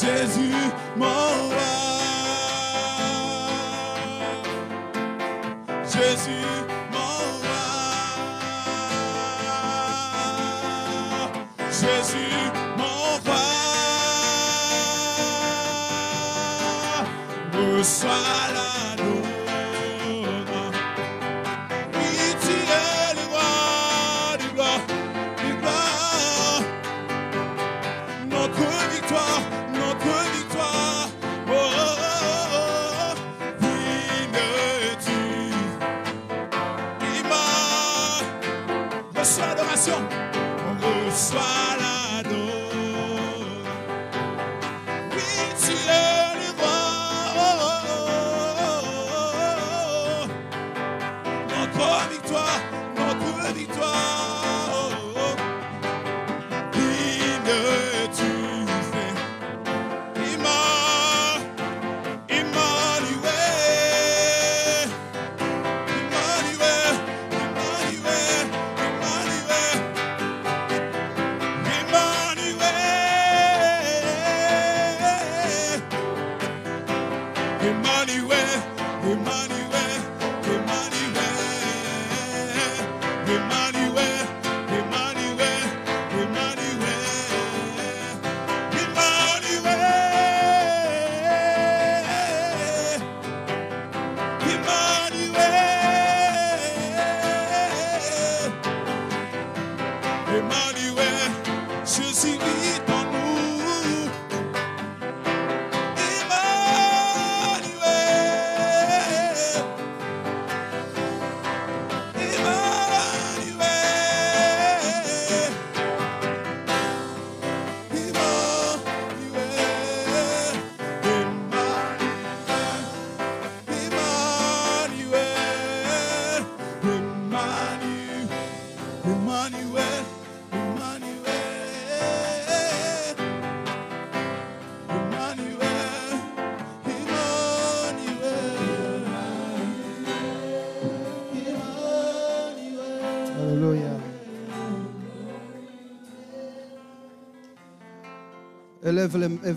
Jésus, mon roi. Jésus, mon roi. Jésus, mon roi. Reçois l'anneau. Oui, tu es le roi du gloire, du gloire. Notre victoire, notre victoire. Oh, oh, oh, vigne-tu. Reçois l'adoration. Reçois l'anneau. Oui, tu es le roi. Oh, oh, oh, oh. Notre victoire, notre victoire. Oh, oh. Vigne-tu.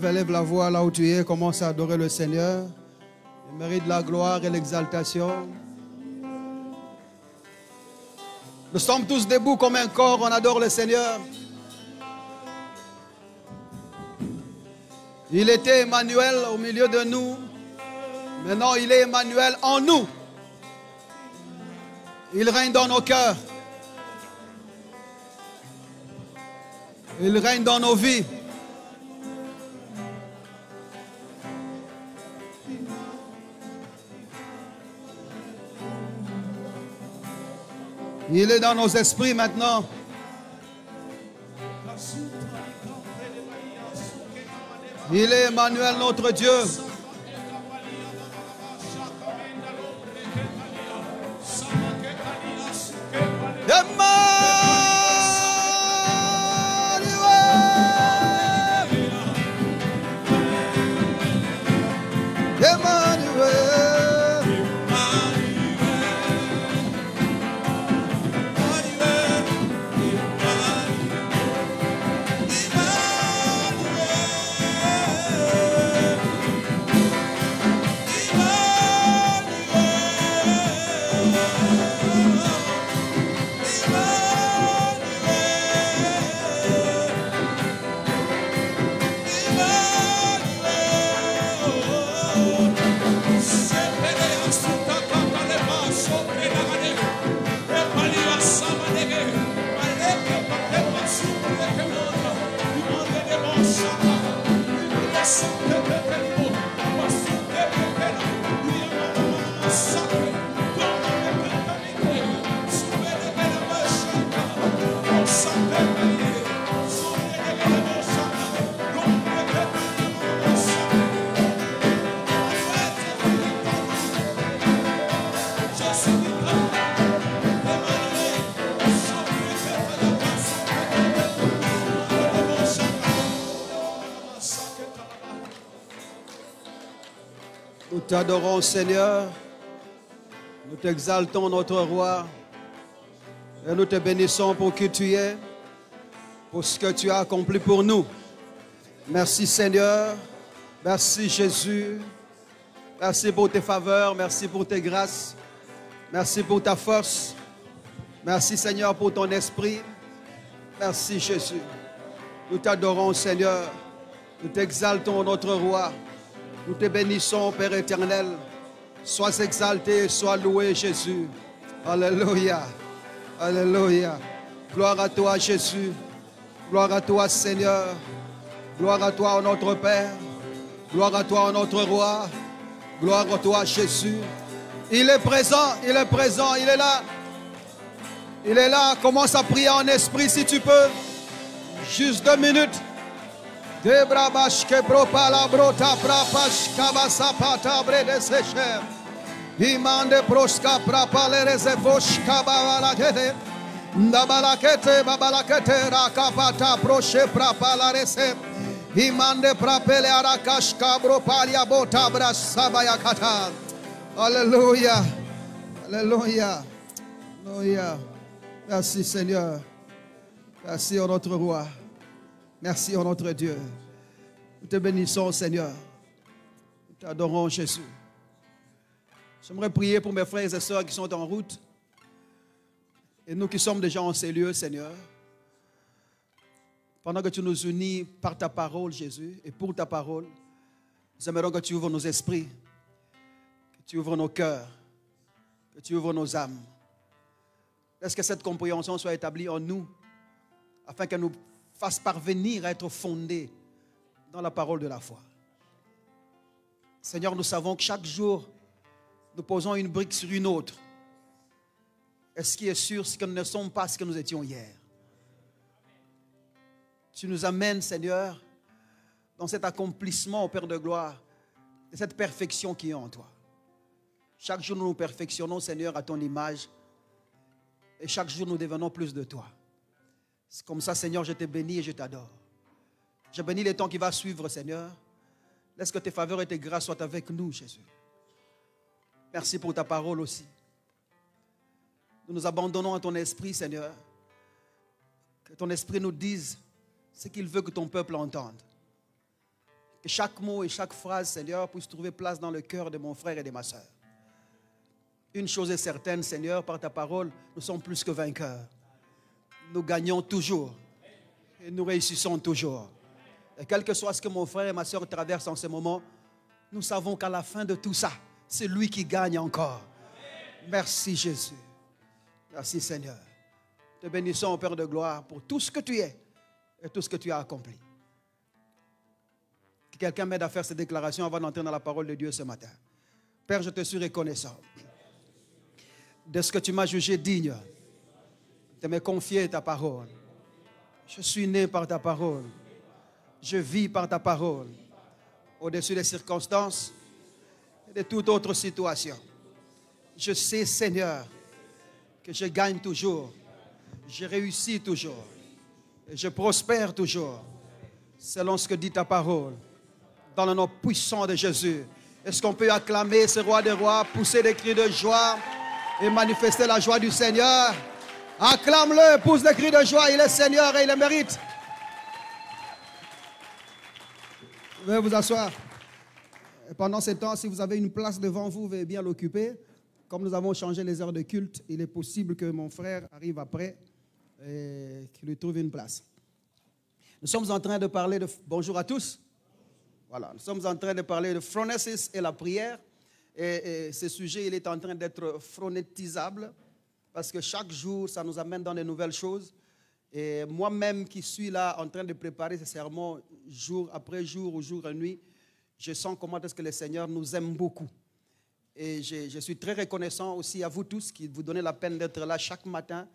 Élève la voix là où tu es, commence à adorer le Seigneur. Il mérite la gloire et l'exaltation. Nous sommes tous debout comme un corps, on adore le Seigneur. Il était Emmanuel au milieu de nous. Maintenant, il est Emmanuel en nous. Il règne dans nos cœurs. Il règne dans nos vies. Il est dans nos esprits maintenant. Il est Emmanuel, notre Dieu. Nous t'adorons, Seigneur. Nous t'exaltons, notre roi. Et nous te bénissons pour qui tu es, pour ce que tu as accompli pour nous. Merci, Seigneur. Merci Jésus. Merci pour tes faveurs. Merci pour tes grâces. Merci pour ta force. Merci Seigneur pour ton esprit. Merci Jésus. Nous t'adorons Seigneur. Nous t'exaltons notre roi. Nous te bénissons Père éternel. Sois exalté, sois loué Jésus. Alléluia. Alléluia. Gloire à toi Jésus. Gloire à toi Seigneur. Gloire à toi notre Père. Gloire à toi notre roi. Gloire à toi Jésus. Il est présent, il est présent, il est là. Il est là. Commence à prier en esprit si tu peux. Juste 2 minutes. Debrabash kebropala brota prapash kabasapata brede secher. Imande proska prapale rezevosh kababalakete. Ndabalakete babalakete rakapata proche prapala rese. Imande prapele arakash kabropalia bota brasabayakata. Alléluia. Alléluia. Alléluia. Merci Seigneur. Merci à notre roi. Merci à notre Dieu. Nous te bénissons Seigneur. Nous t'adorons Jésus. J'aimerais prier pour mes frères et sœurs qui sont en route. Et nous qui sommes déjà en ces lieux Seigneur. Pendant que tu nous unis par ta parole Jésus et pour ta parole, nous aimerons que tu ouvres nos esprits, que tu ouvres nos cœurs, que tu ouvres nos âmes. Laisse que cette compréhension soit établie en nous afin qu'elle nous fasse parvenir à être fondés dans la parole de la foi. Seigneur, nous savons que chaque jour, nous posons une brique sur une autre. Et ce qui est sûr, c'est que nous ne sommes pas ce que nous étions hier. Tu nous amènes, Seigneur, dans cet accomplissement, au Père de gloire, de cette perfection qui est en toi. Chaque jour, nous nous perfectionnons, Seigneur, à ton image. Et chaque jour, nous devenons plus de toi. C'est comme ça, Seigneur, je te bénis et je t'adore. Je bénis les temps qui vont suivre, Seigneur. Laisse que tes faveurs et tes grâces soient avec nous, Jésus. Merci pour ta parole aussi. Nous nous abandonnons à ton esprit, Seigneur. Que ton esprit nous dise ce qu'il veut que ton peuple entende. Que chaque mot et chaque phrase, Seigneur, puisse trouver place dans le cœur de mon frère et de ma soeur. Une chose est certaine, Seigneur, par ta parole, nous sommes plus que vainqueurs. Nous gagnons toujours et nous réussissons toujours. Et quel que soit ce que mon frère et ma soeur traversent en ce moment, nous savons qu'à la fin de tout ça, c'est lui qui gagne encore. Merci Jésus. Merci Seigneur. Te bénissons, Père de gloire, pour tout ce que tu es et tout ce que tu as accompli. Que quelqu'un m'aide à faire cette déclaration avant d'entrer dans la parole de Dieu ce matin. Père, je te suis reconnaissant de ce que tu m'as jugé digne de me confier ta parole. Je suis né par ta parole. Je vis par ta parole. Au-dessus des circonstances et de toute autre situation. Je sais, Seigneur, que je gagne toujours. Je réussis toujours. Et je prospère toujours. Selon ce que dit ta parole. Dans le nom puissant de Jésus. Est-ce qu'on peut acclamer ce roi des rois, pousser des cris de joie et manifester la joie du Seigneur? Acclame-le, pousse des cris de joie. Il est Seigneur et il le mérite. Veuillez vous asseoir. Et pendant ce temps, si vous avez une place devant vous, veuillez bien l'occuper. Comme nous avons changé les heures de culte, il est possible que mon frère arrive après et qu'il lui trouve une place. Nous sommes en train de parler de... Bonjour à tous. Voilà, nous sommes en train de parler de phronesis et la prière. Et ce sujet, il est en train d'être phronétisable parce que chaque jour, ça nous amène dans de nouvelles choses. Et moi-même qui suis là en train de préparer ce sermon jour après jour ou jour et nuit, je sens comment est-ce que le Seigneur nous aime beaucoup. Et je suis très reconnaissant aussi à vous tous qui vous donnez la peine d'être là chaque matin,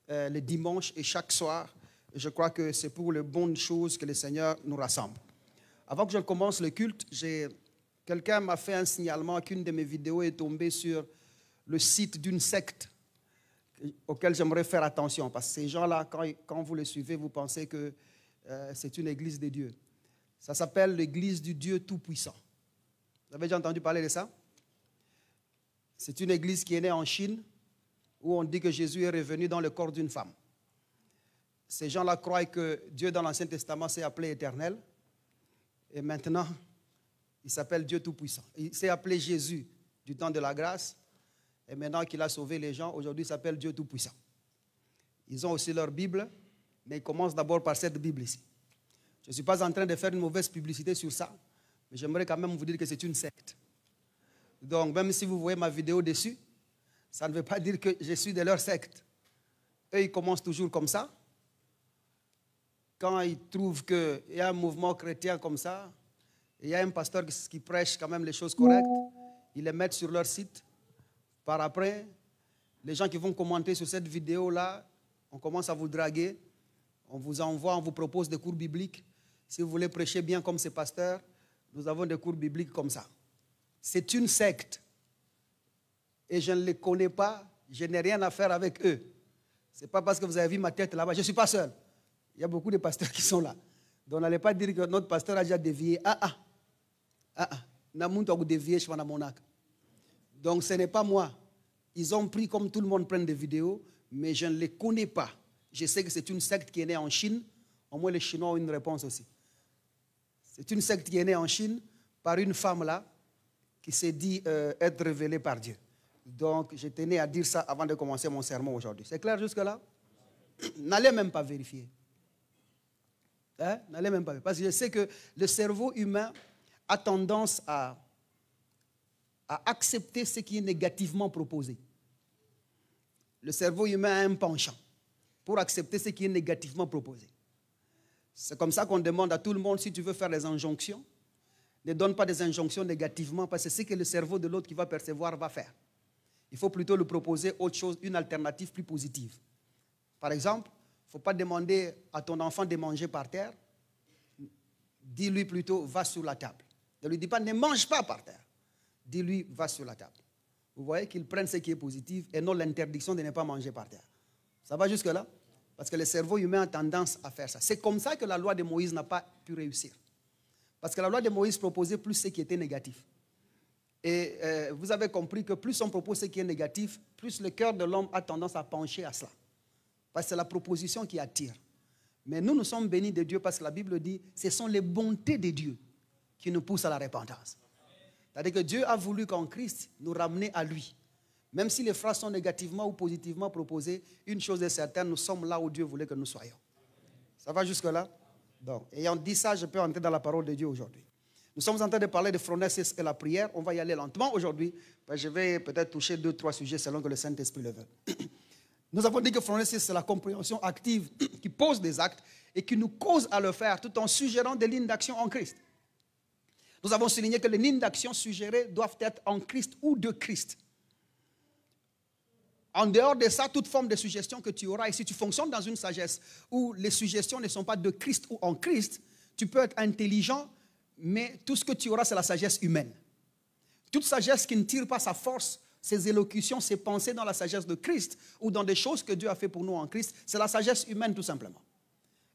le dimanche et chaque soir. Et je crois que c'est pour les bonnes choses que le Seigneur nous rassemble. Avant que je commence le culte, quelqu'un m'a fait un signalement qu'une de mes vidéos est tombée sur le site d'une secte auquel j'aimerais faire attention. Parce que ces gens-là, quand vous les suivez, vous pensez que c'est une église de Dieu. Ça s'appelle l'église du Dieu Tout-Puissant. Vous avez déjà entendu parler de ça? C'est une église qui est née en Chine, où on dit que Jésus est revenu dans le corps d'une femme. Ces gens-là croient que Dieu, dans l'Ancien Testament, s'est appelé Éternel. Et maintenant, Il s'appelle Dieu Tout-Puissant. Il s'est appelé Jésus du temps de la grâce. Et maintenant qu'il a sauvé les gens, aujourd'hui il s'appelle Dieu Tout-Puissant. Ils ont aussi leur Bible, mais ils commencent d'abord par cette Bible ici. Je ne suis pas en train de faire une mauvaise publicité sur ça, mais j'aimerais quand même vous dire que c'est une secte. Donc même si vous voyez ma vidéo dessus, ça ne veut pas dire que je suis de leur secte. Eux, ils commencent toujours comme ça. Quand ils trouvent qu'il y a un mouvement chrétien comme ça, il y a un pasteur qui prêche quand même les choses correctes, ils les mettent sur leur site. Par après, les gens qui vont commenter sur cette vidéo-là, on commence à vous draguer, on vous envoie, on vous propose des cours bibliques. Si vous voulez prêcher bien comme ces pasteurs, nous avons des cours bibliques comme ça. C'est une secte. Et je ne les connais pas, je n'ai rien à faire avec eux. Ce n'est pas parce que vous avez vu ma tête là-bas, je ne suis pas seul. Il y a beaucoup de pasteurs qui sont là. Donc n'allez pas dire que notre pasteur a déjà dévié. Donc ce n'est pas moi. Ils ont pris comme tout le monde prend des vidéos, mais je ne les connais pas. Je sais que c'est une secte qui est née en Chine. Au moins les Chinois ont une réponse aussi. C'est une secte qui est née en Chine par une femme là qui s'est dit être révélée par Dieu. Donc je tenais à dire ça avant de commencer mon sermon aujourd'hui. C'est clair jusque-là? N'allez même pas vérifier. Hein? N'allez même pas vérifier. Parce que je sais que le cerveau humain a tendance à accepter ce qui est négativement proposé. Le cerveau humain a un penchant pour accepter ce qui est négativement proposé. C'est comme ça qu'on demande à tout le monde, si tu veux faire des injonctions, ne donne pas des injonctions négativement, parce que c'est ce que le cerveau de l'autre qui va percevoir va faire. Il faut plutôt lui proposer autre chose, une alternative plus positive. Par exemple, il ne faut pas demander à ton enfant de manger par terre. Dis-lui plutôt, va sur la table. Ne lui dis pas, ne mange pas par terre. Dis-lui, va sur la table. Vous voyez qu'il prenne ce qui est positif et non l'interdiction de ne pas manger par terre. Ça va jusque-là? Parce que le cerveau humain a tendance à faire ça. C'est comme ça que la loi de Moïse n'a pas pu réussir. Parce que la loi de Moïse proposait plus ce qui était négatif. Et vous avez compris que plus on propose ce qui est négatif, plus le cœur de l'homme a tendance à pencher à cela. Parce que c'est la proposition qui attire. Mais nous, nous sommes bénis de Dieu parce que la Bible dit ce sont les bontés de Dieu qui nous poussent à la repentance. C'est-à-dire que Dieu a voulu qu'en Christ nous ramener à lui. Même si les phrases sont négativement ou positivement proposées, une chose est certaine, nous sommes là où Dieu voulait que nous soyons. Ça va jusque-là? Donc, ayant dit ça, je peux entrer dans la parole de Dieu aujourd'hui. Nous sommes en train de parler de phronesis et la prière. On va y aller lentement aujourd'hui. Je vais peut-être toucher 2-3 sujets selon que le Saint-Esprit le veut. Nous avons dit que phronesis, c'est la compréhension active qui pose des actes et qui nous cause à le faire tout en suggérant des lignes d'action en Christ. Nous avons souligné que les lignes d'action suggérées doivent être en Christ ou de Christ. En dehors de ça, toute forme de suggestion que tu auras, et si tu fonctionnes dans une sagesse où les suggestions ne sont pas de Christ ou en Christ, tu peux être intelligent, mais tout ce que tu auras, c'est la sagesse humaine. Toute sagesse qui ne tire pas sa force, ses élocutions, ses pensées dans la sagesse de Christ ou dans des choses que Dieu a fait pour nous en Christ, c'est la sagesse humaine tout simplement.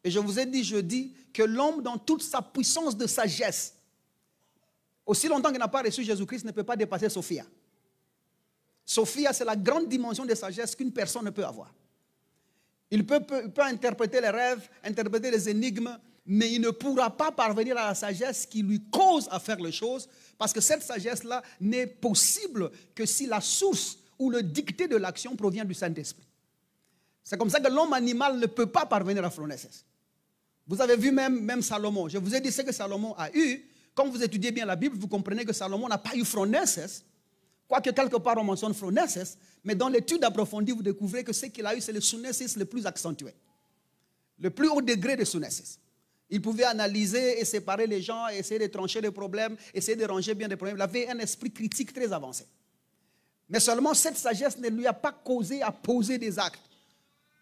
Et je vous ai dit jeudi que l'homme dans toute sa puissance de sagesse, aussi longtemps qu'il n'a pas reçu Jésus-Christ, ne peut pas dépasser Sophia. Sophia, c'est la grande dimension de sagesse qu'une personne ne peut avoir. Il peut interpréter les rêves, interpréter les énigmes, mais il ne pourra pas parvenir à la sagesse qui lui cause à faire les choses, parce que cette sagesse-là n'est possible que si la source ou le dicté de l'action provient du Saint-Esprit. C'est comme ça que l'homme animal ne peut pas parvenir à phronesis. Vous avez vu même Salomon. Je vous ai dit ce que Salomon a eu. Quand vous étudiez bien la Bible, vous comprenez que Salomon n'a pas eu phronesis. Quoique quelque part on mentionne phronesis, mais dans l'étude approfondie, vous découvrez que ce qu'il a eu, c'est le sunesis le plus accentué. Le plus haut degré de sunesis. Il pouvait analyser et séparer les gens, essayer de trancher les problèmes, essayer de ranger bien les problèmes. Il avait un esprit critique très avancé. Mais seulement cette sagesse ne lui a pas causé à poser des actes.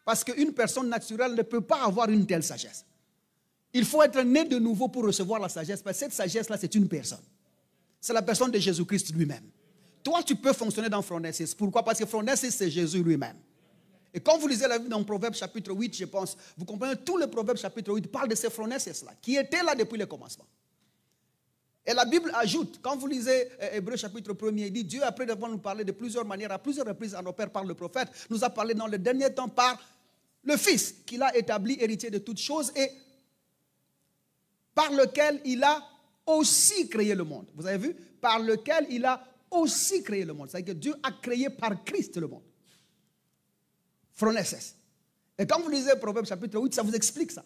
Parce qu'une personne naturelle ne peut pas avoir une telle sagesse. Il faut être né de nouveau pour recevoir la sagesse, parce que cette sagesse-là, c'est une personne. C'est la personne de Jésus-Christ lui-même. Toi, tu peux fonctionner dans phronesis. Pourquoi? Parce que phronesis, c'est Jésus lui-même. Et quand vous lisez la Bible dans Proverbe chapitre 8, je pense, vous comprenez, tout le Proverbe chapitre 8 parle de ces phronesis-là, qui étaient là depuis le commencement. Et la Bible ajoute, quand vous lisez Hébreux chapitre 1er, il dit, Dieu, après avoir nous parlé de plusieurs manières, à plusieurs reprises à nos pères par le prophète, nous a parlé dans le dernier temps par le Fils, qu'il a établi héritier de toutes choses et par lequel il a aussi créé le monde. Vous avez vu? Par lequel il a aussi créé le monde. C'est-à-dire que Dieu a créé par Christ le monde. Phronesis. Et quand vous lisez Proverbe chapitre 8, ça vous explique ça.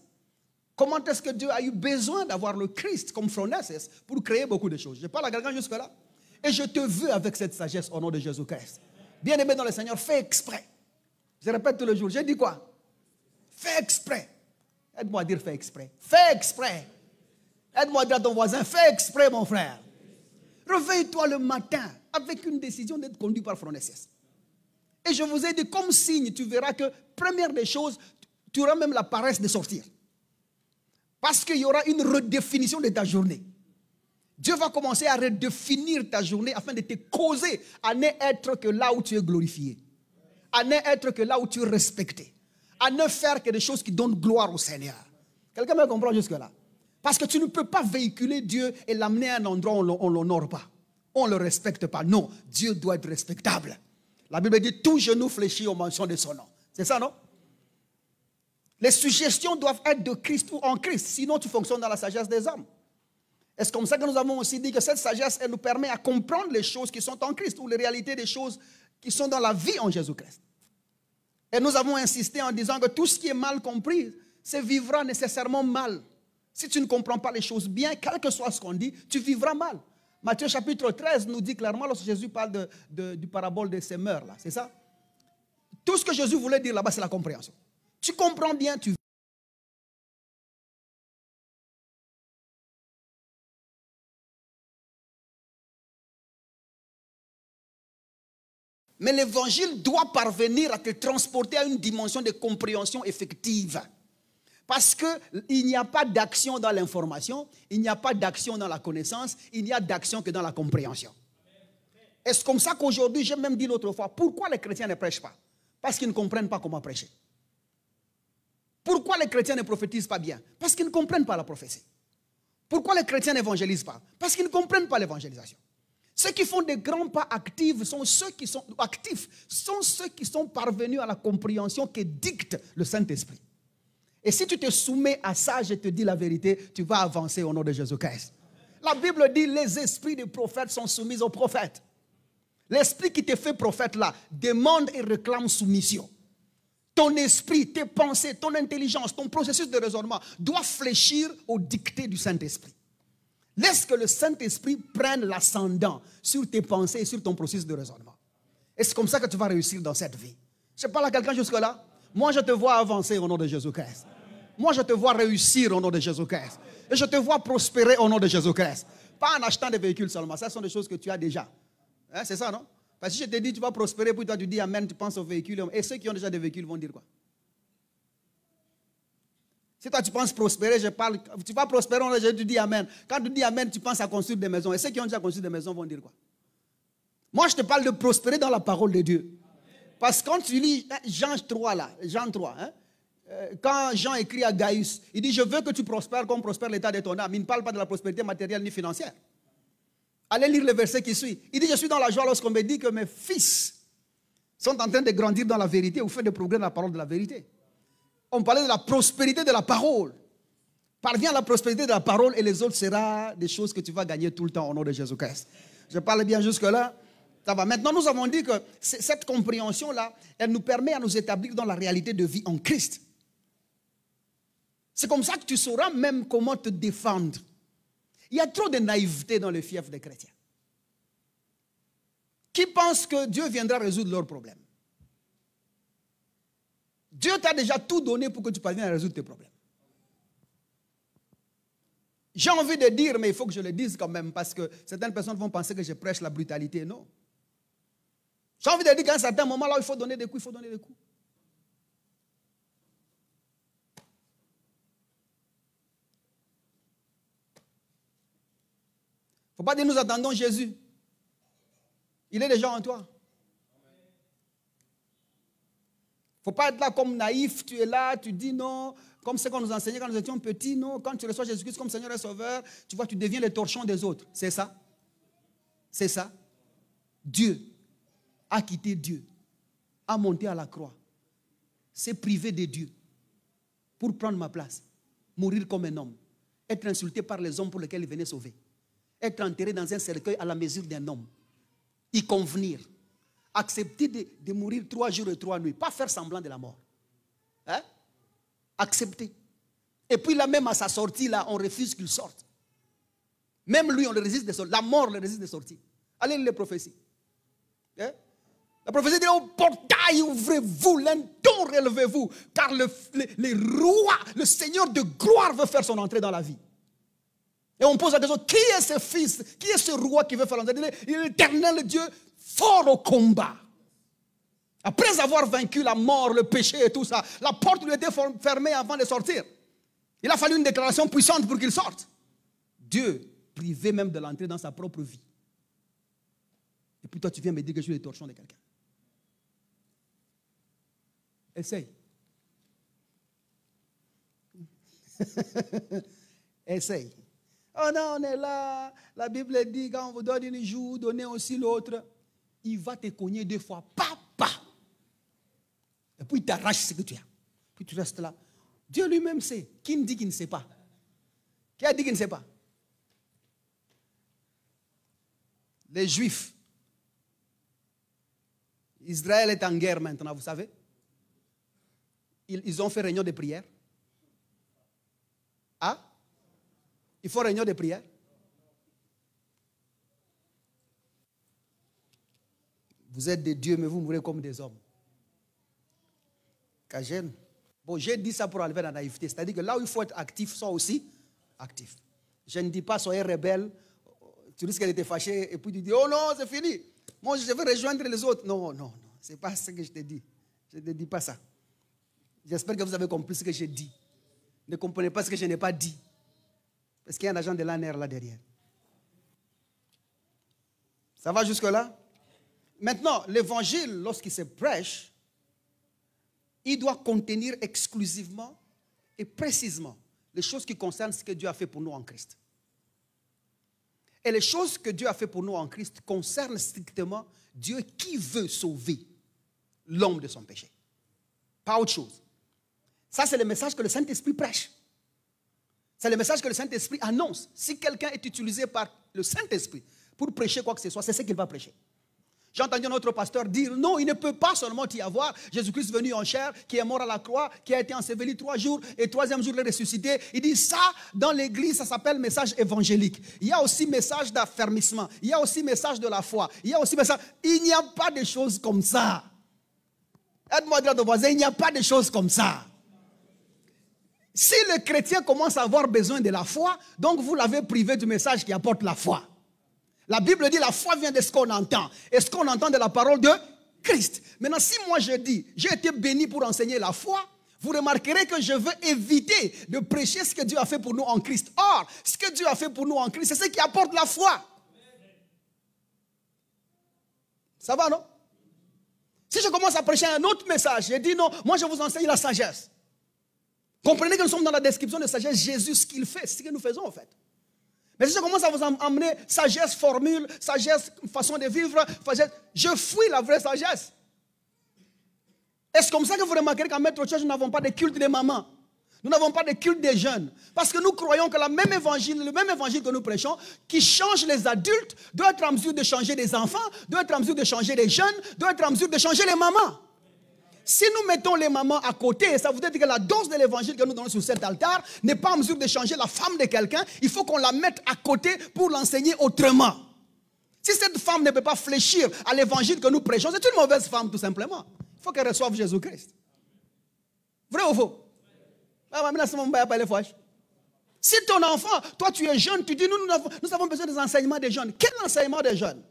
Comment est-ce que Dieu a eu besoin d'avoir le Christ comme phronesis pour créer beaucoup de choses. Je parle à quelqu'un jusque-là. Et je te veux avec cette sagesse au nom de Jésus-Christ. Bien-aimé dans le Seigneur, fais exprès. Je répète tout le jour. J'ai dit quoi? Fais exprès. Aide-moi à dire fais exprès. Fais exprès. Aide-moi à dire à ton voisin, fais exprès mon frère. Réveille-toi le matin avec une décision d'être conduit par phronesis. Et je vous ai dit, comme signe, tu verras que, première des choses, tu auras même la paresse de sortir. Parce qu'il y aura une redéfinition de ta journée. Dieu va commencer à redéfinir ta journée afin de te causer à ne être que là où tu es glorifié. À ne être que là où tu es respecté. À ne faire que des choses qui donnent gloire au Seigneur. Quelqu'un me comprend jusque-là? Parce que tu ne peux pas véhiculer Dieu et l'amener à un endroit où on ne l'honore pas. On ne le respecte pas. Non, Dieu doit être respectable. La Bible dit tout genou fléchit aux mentions de son nom. C'est ça, non? Les suggestions doivent être de Christ ou en Christ. Sinon, tu fonctionnes dans la sagesse des hommes. Et c'est comme ça que nous avons aussi dit que cette sagesse, elle nous permet à comprendre les choses qui sont en Christ ou les réalités des choses qui sont dans la vie en Jésus-Christ. Et nous avons insisté en disant que tout ce qui est mal compris, c'est vivra nécessairement mal. Si tu ne comprends pas les choses bien, quel que soit ce qu'on dit, tu vivras mal. Matthieu chapitre 13 nous dit clairement, lorsque Jésus parle du parabole des semeurs, là, c'est ça? Tout ce que Jésus voulait dire là-bas, c'est la compréhension. Tu comprends bien, tu vis. Mais l'évangile doit parvenir à te transporter à une dimension de compréhension effective. Parce qu'il n'y a pas d'action dans l'information, il n'y a pas d'action dans la connaissance, il n'y a d'action que dans la compréhension. Et c'est comme ça qu'aujourd'hui, j'ai même dit l'autre fois, pourquoi les chrétiens ne prêchent pas? Parce qu'ils ne comprennent pas comment prêcher. Pourquoi les chrétiens ne prophétisent pas bien? Parce qu'ils ne comprennent pas la prophétie. Pourquoi les chrétiens n'évangélisent pas? Parce qu'ils ne comprennent pas l'évangélisation. Ceux qui font des grands pas actifs sont ceux qui sont parvenus à la compréhension que dicte le Saint-Esprit. Et si tu te soumets à ça, je te dis la vérité, tu vas avancer au nom de Jésus-Christ. La Bible dit les esprits des prophètes sont soumis aux prophètes. L'esprit qui te fait prophète là demande et réclame soumission. Ton esprit, tes pensées, ton intelligence, ton processus de raisonnement doit fléchir au dicté du Saint-Esprit. Laisse que le Saint-Esprit prenne l'ascendant sur tes pensées et sur ton processus de raisonnement. Et c'est comme ça que tu vas réussir dans cette vie. Je parle à quelqu'un jusque-là. Moi, je te vois avancer au nom de Jésus-Christ. Moi, je te vois réussir au nom de Jésus-Christ. Et je te vois prospérer au nom de Jésus-Christ. Pas en achetant des véhicules seulement. Ça, ce sont des choses que tu as déjà. Hein, c'est ça, non? Parce que si je te dis tu vas prospérer, puis toi tu dis amen, tu penses aux véhicules. Et ceux qui ont déjà des véhicules vont dire quoi? Si toi tu penses prospérer, tu vas prospérer, tu dis amen. Quand tu dis amen, tu penses à construire des maisons. Et ceux qui ont déjà construit des maisons vont dire quoi? Moi, je te parle de prospérer dans la parole de Dieu. Parce que quand tu lis Jean 3, là, Jean 3, hein, quand Jean écrit à Gaius, il dit, je veux que tu prospères comme prospère l'état de ton âme. Il ne parle pas de la prospérité matérielle ni financière. Allez lire le verset qui suit. Il dit, je suis dans la joie lorsqu'on me dit que mes fils sont en train de grandir dans la vérité ou faire des progrès dans la parole de la vérité. On parlait de la prospérité de la parole. Parviens à la prospérité de la parole et les autres seront des choses que tu vas gagner tout le temps au nom de Jésus-Christ. Je parle bien jusque-là. Ça va. Maintenant, nous avons dit que cette compréhension-là, elle nous permet à nous établir dans la réalité de vie en Christ. C'est comme ça que tu sauras même comment te défendre. Il y a trop de naïveté dans le fief des chrétiens qui pensent que Dieu viendra résoudre leurs problèmes. Dieu t'a déjà tout donné pour que tu parviennes à résoudre tes problèmes. J'ai envie de dire, mais il faut que je le dise quand même, parce que certaines personnes vont penser que je prêche la brutalité. Non. J'ai envie de dire qu'à un certain moment, là, il faut donner des coups, il faut donner des coups. Il ne faut pas dire nous attendons Jésus. Il est déjà en toi. Il ne faut pas être là comme naïf, tu es là, tu dis non, comme ce qu'on nous enseignait quand nous étions petits, non, quand tu reçois Jésus-Christ comme Seigneur et Sauveur, tu vois, tu deviens les torchons des autres. C'est ça. C'est ça. Dieu a quitté Dieu, a monté à la croix, s'est privé de Dieu pour prendre ma place, mourir comme un homme, être insulté par les hommes pour lesquels il venait sauver. être enterré dans un cercueil à la mesure d'un homme. Y convenir. Accepter de mourir 3 jours et 3 nuits. Pas faire semblant de la mort. Hein? Accepter. Et puis là même à sa sortie, là, on refuse qu'il sorte. Même lui, on le résiste de sortir. La mort le résiste de sortir. Allez lire les prophéties. Hein? La prophétie dit, au portail, ouvrez-vous, linteau, relevez-vous, car le roi, le Seigneur de gloire veut faire son entrée dans la vie. Et on pose la question, qui est ce fils, qui est ce roi qui veut faire l'entrée? Il est l'éternel Dieu, fort au combat. Après avoir vaincu la mort, le péché et tout ça, la porte lui était fermée avant de sortir. Il a fallu une déclaration puissante pour qu'il sorte. Dieu privé même de l'entrée dans sa propre vie. Et puis toi, tu viens me dire que je suis le torchon de quelqu'un. Essaye. Essaye. Oh non, on est là. La Bible dit, quand on vous donne une joue, donnez aussi l'autre. Il va te cogner 2 fois. Papa. Et puis il t'arrache ce que tu as. Puis tu restes là. Dieu lui-même sait. Qui me dit qu'il ne sait pas? Qui a dit qu'il ne sait pas? Les Juifs. Israël est en guerre maintenant, vous savez. Ils ont fait réunion de prière. Ah? Il faut réunion de prière. Vous êtes des dieux, mais vous mourrez comme des hommes. Cagène. Bon, j'ai dit ça pour enlever la naïveté. C'est-à-dire que là où il faut être actif, sois aussi actif. Je ne dis pas soyez rebelle. Tu risques de te fâcher et puis tu dis, oh non, c'est fini. Moi, je vais rejoindre les autres. Non, non, non. Ce n'est pas ce que je te dis. Je ne te dis pas ça. J'espère que vous avez compris ce que j'ai dit. Ne comprenez pas ce que je n'ai pas dit. Parce qu'il y a un agent de l'ANR là derrière. Ça va jusque-là? Maintenant, l'évangile, lorsqu'il se prêche, il doit contenir exclusivement et précisément les choses qui concernent ce que Dieu a fait pour nous en Christ. Et les choses que Dieu a fait pour nous en Christ concernent strictement Dieu qui veut sauver l'homme de son péché. Pas autre chose. Ça, c'est le message que le Saint-Esprit prêche. C'est le message que le Saint-Esprit annonce. Si quelqu'un est utilisé par le Saint-Esprit pour prêcher quoi que ce soit, c'est ce qu'il va prêcher. J'ai entendu notre pasteur dire, non, il ne peut pas seulement y avoir Jésus-Christ venu en chair, qui est mort à la croix, qui a été enseveli 3 jours, et 3e jour il est ressuscité. Il dit ça, dans l'église, ça s'appelle message évangélique. Il y a aussi message d'affermissement. Il y a aussi message de la foi. Il y a aussi message... Il n'y a pas de choses comme ça. Aide-moi à dire à ton voisin, il n'y a pas de choses comme ça. Si le chrétien commence à avoir besoin de la foi, donc vous l'avez privé du message qui apporte la foi. La Bible dit la foi vient de ce qu'on entend. Et ce qu'on entend de la parole de Christ. Maintenant, si moi je dis, j'ai été béni pour enseigner la foi, vous remarquerez que je veux éviter de prêcher ce que Dieu a fait pour nous en Christ. Or, ce que Dieu a fait pour nous en Christ, c'est ce qui apporte la foi. Ça va, non? Si je commence à prêcher un autre message, je dis non, moi je vous enseigne la sagesse. Comprenez que nous sommes dans la description de sagesse. Jésus, ce qu'il fait, c'est ce que nous faisons en fait. Mais si je commence à vous emmener sagesse, formule, sagesse, façon de vivre, sagesse, je fuis la vraie sagesse. Est-ce comme ça que vous remarquerez qu'en Maître Church, nous n'avons pas de culte des mamans? Nous n'avons pas de culte des jeunes. Parce que nous croyons que le même évangile que nous prêchons, qui change les adultes, doit être en mesure de changer les enfants, doit être en mesure de changer les jeunes, doit être en mesure de changer les mamans. Si nous mettons les mamans à côté, ça veut dire que la dose de l'évangile que nous donnons sur cet altar n'est pas en mesure de changer la femme de quelqu'un. Il faut qu'on la mette à côté pour l'enseigner autrement. Si cette femme ne peut pas fléchir à l'évangile que nous prêchons, c'est une mauvaise femme tout simplement. Il faut qu'elle reçoive Jésus-Christ. Vrai ou faux? Si ton enfant, toi tu es jeune, tu dis nous avons besoin des enseignements des jeunes. Quel enseignement des jeunes?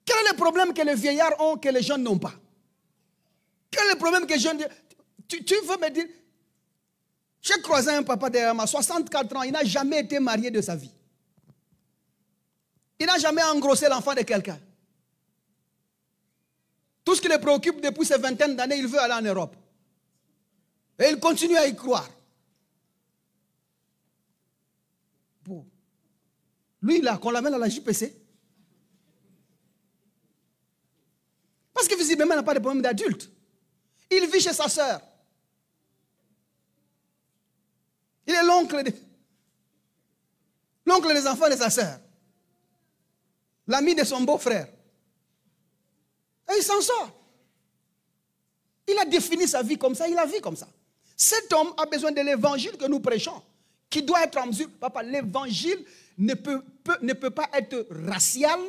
Quel est le problème que les vieillards ont que les jeunes n'ont pas? Quel est le problème que les jeunes... Tu veux me dire... J'ai croisé un papa derrière moi, 64 ans, il n'a jamais été marié de sa vie. Il n'a jamais engrossé l'enfant de quelqu'un. Tout ce qui le préoccupe depuis ces vingtaines d'années, il veut aller en Europe. Et il continue à y croire. Bon. Lui, là, qu'on l'amène à la JPC. Parce que visiblement, il n'a pas de problème d'adulte. Il vit chez sa sœur. Il est l'oncle de... l'oncle des enfants de sa sœur, l'ami de son beau-frère. Et il s'en sort. Il a défini sa vie comme ça, il a vécu comme ça. Cet homme a besoin de l'évangile que nous prêchons, qui doit être en mesure. Papa, l'évangile ne peut pas être racial,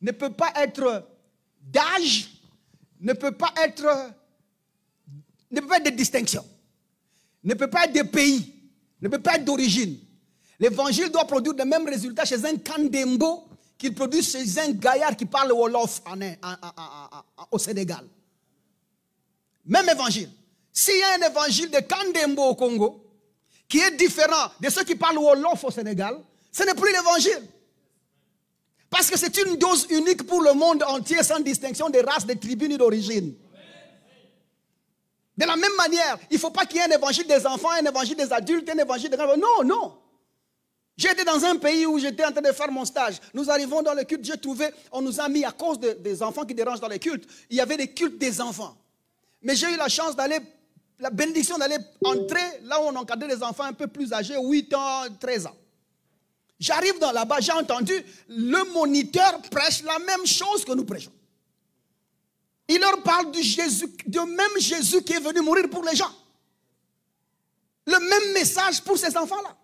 ne peut pas être d'âge, ne peut pas être de distinction, ne peut pas être de pays, ne peut pas être d'origine. L'évangile doit produire le même résultat chez un Kandembo qu'il produit chez un gaillard qui parle Wolof au Sénégal. Même évangile. S'il y a un évangile de Kandembo au Congo qui est différent de ceux qui parlent Wolof au Sénégal, ce n'est plus l'évangile. Parce que c'est une dose unique pour le monde entier sans distinction de race, de tribus ni d'origine. De la même manière, il ne faut pas qu'il y ait un évangile des enfants, un évangile des adultes, un évangile des grands. Non, non. J'étais dans un pays où j'étais en train de faire mon stage. Nous arrivons dans le culte, j'ai trouvé, on nous a mis à cause des enfants qui dérangent dans les cultes. Il y avait des cultes des enfants. Mais j'ai eu la chance d'aller, la bénédiction d'aller entrer là où on encadrait les enfants un peu plus âgés, 8 ans, 13 ans. J'arrive dans là-bas, j'ai entendu, le moniteur prêche la même chose que nous prêchons. Il leur parle du même Jésus qui est venu mourir pour les gens. Le même message pour ces enfants-là.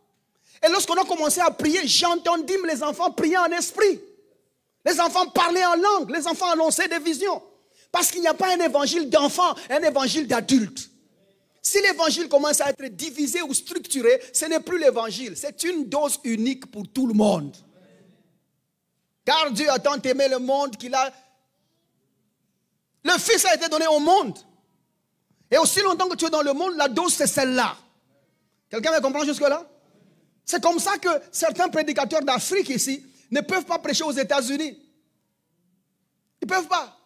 Et lorsqu'on a commencé à prier, j'ai entendu les enfants prier en esprit. Les enfants parlaient en langue, les enfants annonçaient des visions. Parce qu'il n'y a pas un évangile d'enfants, un évangile d'adultes. Si l'évangile commence à être divisé ou structuré, ce n'est plus l'évangile. C'est une dose unique pour tout le monde. Car Dieu a tant aimé le monde qu'il a... Le Fils a été donné au monde. Et aussi longtemps que tu es dans le monde, la dose c'est celle-là. Quelqu'un me comprend jusque-là? C'est comme ça que certains prédicateurs d'Afrique ici ne peuvent pas prêcher aux États-Unis. Ils ne peuvent pas.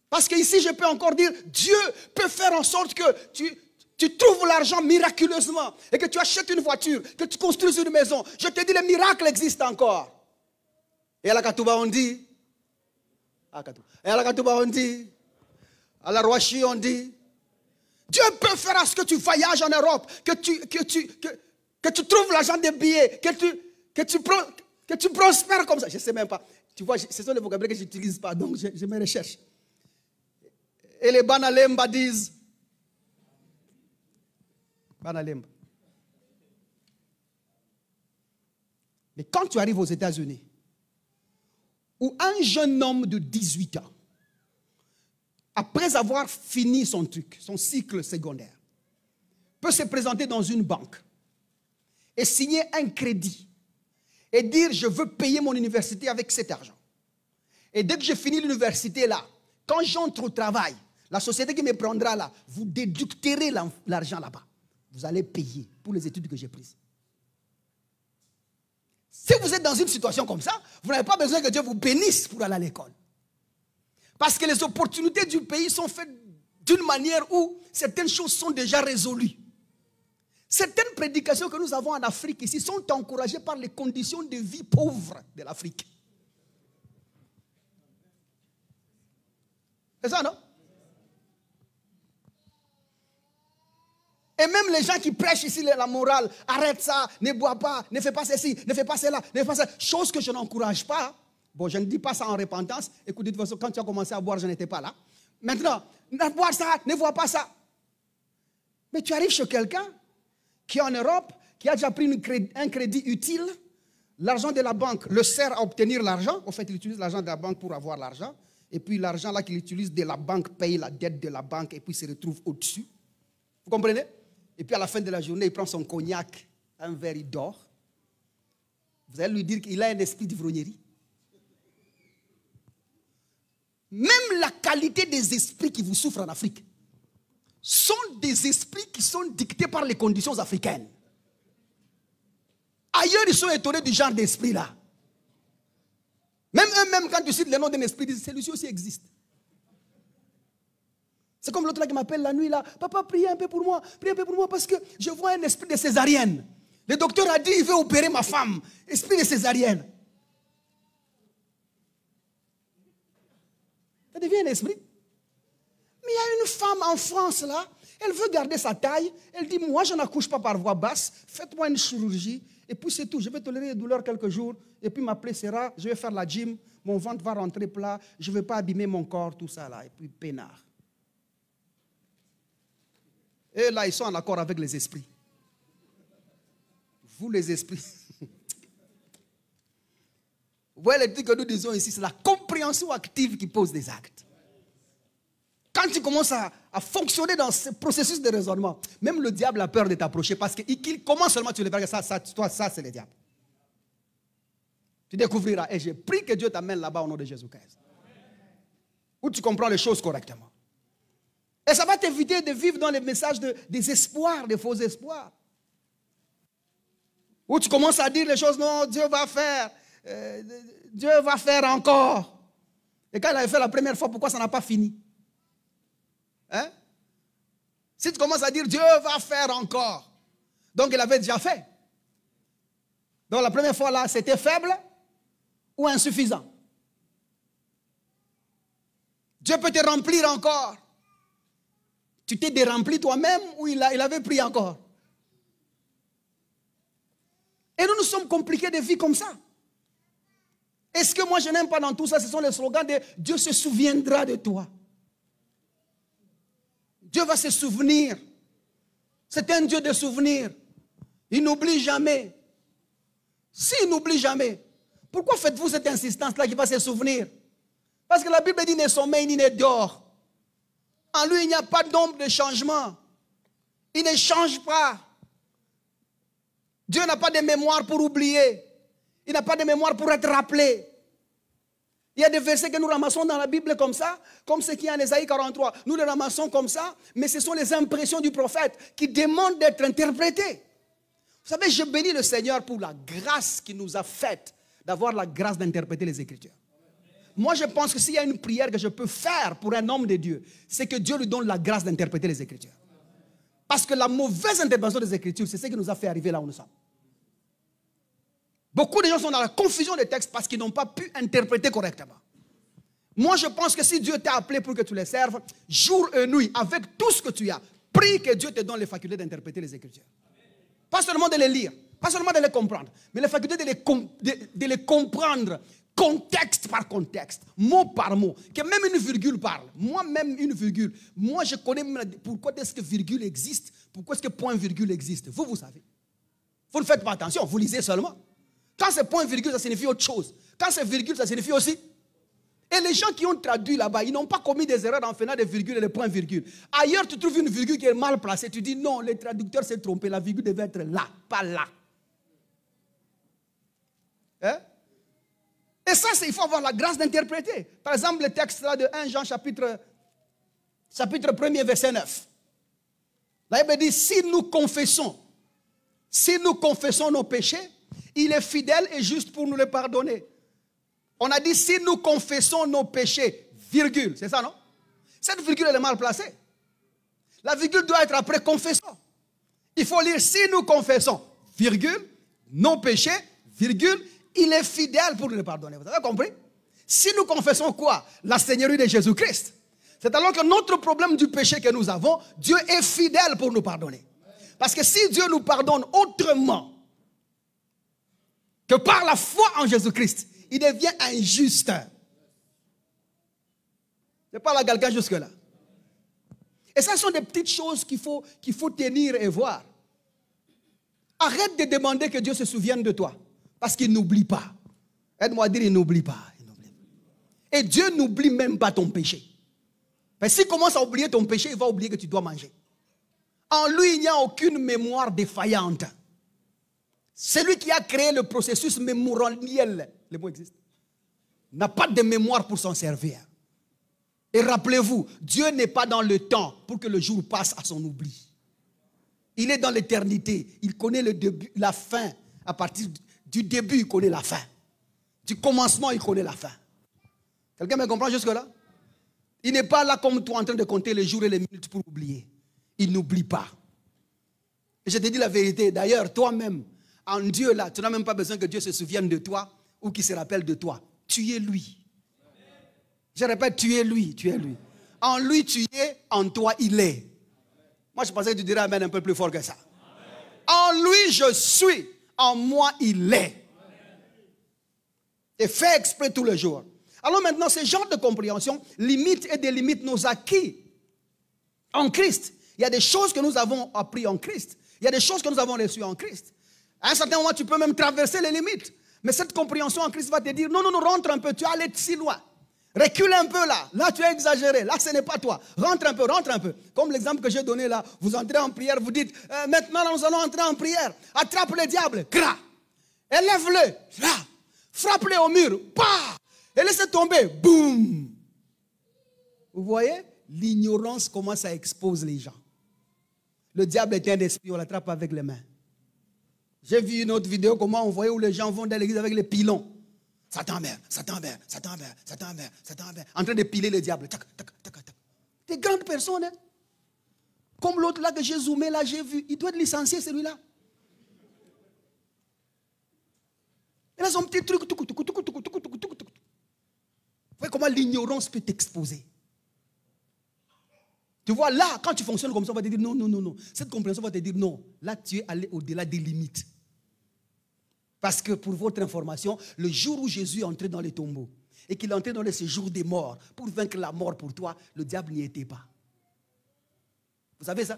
Parce qu'ici, je peux encore dire, Dieu peut faire en sorte que tu trouves l'argent miraculeusement et que tu achètes une voiture, que tu construises une maison. Je te dis, le miracle existe encore. Et à la Katouba, on dit, et à la Katouba, on dit, à la Roachi, on dit, Dieu peut faire à ce que tu voyages en Europe, que tu trouves l'argent des billets, que tu prospères comme ça. Je ne sais même pas. Tu vois, ce sont les vocabulaires que je n'utilise pas, donc je me recherche. Et les Banalemba disent, Banalemba. Mais quand tu arrives aux États-Unis, où un jeune homme de 18 ans, après avoir fini son truc, son cycle secondaire, peut se présenter dans une banque et signer un crédit et dire, je veux payer mon université avec cet argent. Et dès que j'ai fini l'université là, quand j'entre au travail, la société qui me prendra là, vous déducterez l'argent là-bas. Vous allez payer pour les études que j'ai prises. Si vous êtes dans une situation comme ça, vous n'avez pas besoin que Dieu vous bénisse pour aller à l'école. Parce que les opportunités du pays sont faites d'une manière où certaines choses sont déjà résolues. Certaines prédications que nous avons en Afrique ici sont encouragées par les conditions de vie pauvres de l'Afrique. C'est ça, non? Et même les gens qui prêchent ici la morale, arrête ça, ne bois pas, ne fais pas ceci, ne fais pas cela, ne fais pas ça. Chose que je n'encourage pas. Bon, je ne dis pas ça en repentance. Écoute, de toute façon, quand tu as commencé à boire, je n'étais pas là. Maintenant, ne bois ça, ne vois pas ça. Mais tu arrives chez quelqu'un qui est en Europe, qui a déjà pris un crédit utile. L'argent de la banque le sert à obtenir l'argent. En fait, il utilise l'argent de la banque pour avoir l'argent. Et puis l'argent là qu'il utilise de la banque paye la dette de la banque et puis se retrouve au-dessus. Vous comprenez? Et puis à la fin de la journée, il prend son cognac, un verre, il dort. Vous allez lui dire qu'il a un esprit d'ivrognerie. Même la qualité des esprits qui vous souffrent en Afrique sont des esprits qui sont dictés par les conditions africaines. Ailleurs, ils sont étonnés du genre d'esprit là. Même eux-mêmes, quand tu cites le nom d'un esprit, ils disent celui-ci aussi existe. C'est comme l'autre là qui m'appelle la nuit là. Papa, priez un peu pour moi parce que je vois un esprit de césarienne. Le docteur a dit il veut opérer ma femme. Esprit de césarienne. Ça devient un esprit. Mais il y a une femme en France là, elle veut garder sa taille. Elle dit moi je n'accouche pas par voie basse. Faites-moi une chirurgie Et puis c'est tout. Je vais tolérer les douleurs quelques jours. Et puis ma plaie sera, je vais faire la gym. Mon ventre va rentrer plat. Je ne vais pas abîmer mon corps, tout ça là. Et puis peinard. Et là, ils sont en accord avec les esprits. Vous les esprits. Vous voyez les trucs que nous disons ici, c'est la compréhension active qui pose des actes. Quand tu commences à fonctionner dans ce processus de raisonnement, même le diable a peur de t'approcher parce qu'il commence seulement, tu le verras, ça c'est le diable. Tu découvriras. Et j'ai pris que Dieu t'amène là-bas au nom de Jésus-Christ. Où tu comprends les choses correctement. Et ça va t'éviter de vivre dans les messages des espoirs, des faux espoirs. Où tu commences à dire les choses, non, Dieu va faire. Dieu va faire encore. Et quand il avait fait la première fois, pourquoi ça n'a pas fini? Hein? Si tu commences à dire Dieu va faire encore, donc il avait déjà fait. Donc la première fois là, c'était faible ou insuffisant? Dieu peut te remplir encore. Tu t'es dérempli toi-même ou il avait pris encore? Et nous sommes compliqués de vie comme ça. Et ce que moi je n'aime pas dans tout ça, ce sont les slogans de Dieu se souviendra de toi. Dieu va se souvenir. C'est un Dieu de souvenirs. Il n'oublie jamais. S'il n'oublie jamais, pourquoi faites-vous cette insistance-là qu'il va se souvenir? Parce que la Bible dit ne sommeille ni ne dort. En lui, il n'y a pas d'ombre de changement. Il ne change pas. Dieu n'a pas de mémoire pour oublier. Il n'a pas de mémoire pour être rappelé. Il y a des versets que nous ramassons dans la Bible comme ça, comme ce qui est en Ésaïe 43. Nous les ramassons comme ça, mais ce sont les impressions du prophète qui demandent d'être interprétées. Vous savez, je bénis le Seigneur pour la grâce qu'il nous a faite d'avoir la grâce d'interpréter les Écritures. Moi, je pense que s'il y a une prière que je peux faire pour un homme de Dieu, c'est que Dieu lui donne la grâce d'interpréter les Écritures. Parce que la mauvaise interprétation des Écritures, c'est ce qui nous a fait arriver là où nous sommes. Beaucoup de gens sont dans la confusion des textes parce qu'ils n'ont pas pu interpréter correctement. Moi, je pense que si Dieu t'a appelé pour que tu les serves, jour et nuit, avec tout ce que tu as, prie que Dieu te donne les facultés d'interpréter les Écritures. Pas seulement de les lire, pas seulement de les comprendre, mais les facultés de les comprendre contexte par contexte, mot par mot, que même une virgule parle. Moi-même, une virgule. Moi, je connais pourquoi est-ce que virgule existe, pourquoi est-ce que point-virgule existe. Vous savez. Vous ne faites pas attention, vous lisez seulement. Quand c'est point-virgule, ça signifie autre chose. Quand c'est virgule, ça signifie aussi. Et les gens qui ont traduit là-bas, ils n'ont pas commis des erreurs en faisant des virgules et des points-virgules. Ailleurs, tu trouves une virgule qui est mal placée. Tu dis non, le traducteur s'est trompé. La virgule devait être là, pas là. Hein? Et ça, il faut avoir la grâce d'interpréter. Par exemple, le texte là de 1 Jean chapitre 1er, verset 9. La Bible dit, si nous confessons nos péchés, il est fidèle et juste pour nous les pardonner. On a dit, si nous confessons nos péchés, virgule, c'est ça, non? Cette virgule, elle est mal placée. La virgule doit être après confessons. Il faut lire, si nous confessons, virgule, nos péchés, virgule, il est fidèle pour nous les pardonner. Vous avez compris? Si nous confessons quoi? La Seigneurie de Jésus-Christ. C'est alors que notre problème du péché que nous avons, Dieu est fidèle pour nous pardonner. Parce que si Dieu nous pardonne autrement que par la foi en Jésus-Christ, il devient injuste. Je parle à quelqu'un jusque-là. Et ça sont des petites choses qu'il faut tenir et voir. Arrête de demander que Dieu se souvienne de toi. Parce qu'il n'oublie pas. Aide-moi à dire, il n'oublie pas. Et Dieu n'oublie même pas ton péché. Mais s'il commence à oublier ton péché, il va oublier que tu dois manger. En lui, il n'y a aucune mémoire défaillante. Celui qui a créé le processus mémoriel, le mot existe, n'a pas de mémoire pour s'en servir. Et rappelez-vous, Dieu n'est pas dans le temps pour que le jour passe à son oubli. Il est dans l'éternité. Il connaît le début, la fin. À partir du début, il connaît la fin. Du commencement, il connaît la fin. Quelqu'un me comprend jusque-là? Il n'est pas là comme toi en train de compter les jours et les minutes pour oublier. Il n'oublie pas. Et je te dis la vérité. D'ailleurs, toi-même, en Dieu là, tu n'as même pas besoin que Dieu se souvienne de toi ou qu'il se rappelle de toi. Tu es lui. Je répète, tu es lui, tu es lui. En lui tu es, en toi il est. Moi je pensais que tu dirais amen un peu plus fort que ça. En lui je suis, en moi il est. Et fait exprès tous les jours. Alors maintenant, ce genre de compréhension limite et délimite nos acquis en Christ. Il y a des choses que nous avons appris en Christ. Il y a des choses que nous avons reçues en Christ. À un certain moment, tu peux même traverser les limites. Mais cette compréhension en Christ va te dire, non, non, non, rentre un peu, tu es allé si loin. Recule un peu là. Là, tu as exagéré. Là, ce n'est pas toi. Rentre un peu, rentre un peu. Comme l'exemple que j'ai donné là, vous entrez en prière, vous dites, maintenant, nous allons entrer en prière. Attrape le diable. Cra. Élève-le. Là. Frappe-le au mur. Bah. Et laisse tomber. Boum. Vous voyez? L'ignorance commence à exposer les gens. Le diable est un esprit, on l'attrape avec les mains. J'ai vu une autre vidéo, comment on voyait où les gens vont dans l'église avec les pilons. Satan mère, Satan mère, Satan mère, Satan mère, Satan mère. En train de piler le diable. Tac, tac, tac, tac. Des grandes personnes. Hein? Comme l'autre là que j'ai zoomé, là j'ai vu. Il doit être licencié celui-là. Il a son petit truc. Vous voyez comment l'ignorance peut t'exposer. Tu vois, là, quand tu fonctionnes comme ça, on va te dire non, non, non, non. Cette compréhension va te dire non. Là, tu es allé au-delà des limites. Parce que pour votre information, le jour où Jésus est entré dans les tombeaux et qu'il est entré dans le séjour des morts pour vaincre la mort pour toi, le diable n'y était pas. Vous savez ça?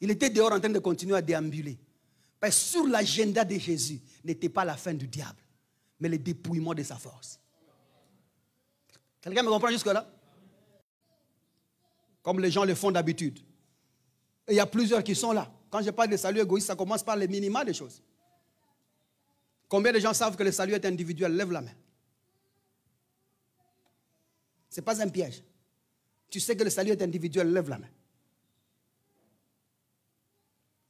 Il était dehors en train de continuer à déambuler. Parce que sur l'agenda de Jésus n'était pas la fin du diable, mais le dépouillement de sa force. Quelqu'un me comprend jusque-là? Comme les gens le font d'habitude. Et il y a plusieurs qui sont là. Quand je parle de salut égoïste, ça commence par les minima des choses. Combien de gens savent que le salut est individuel? Lève la main. Ce n'est pas un piège. Tu sais que le salut est individuel, lève la main.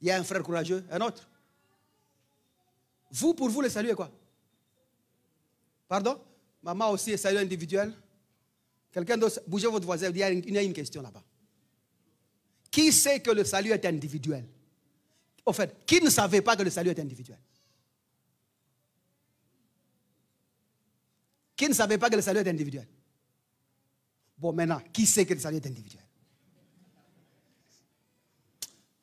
Il y a un frère courageux, un autre. Vous, pour vous, le salut est quoi? Pardon? Maman aussi est salut individuel. Quelqu'un d'autre, bougez votre voisin, il y a une question là-bas. Qui sait que le salut est individuel? Au fait, qui ne savait pas que le salut est individuel? Qui ne savait pas que le salut est individuel? Bon, maintenant, qui sait que le salut est individuel?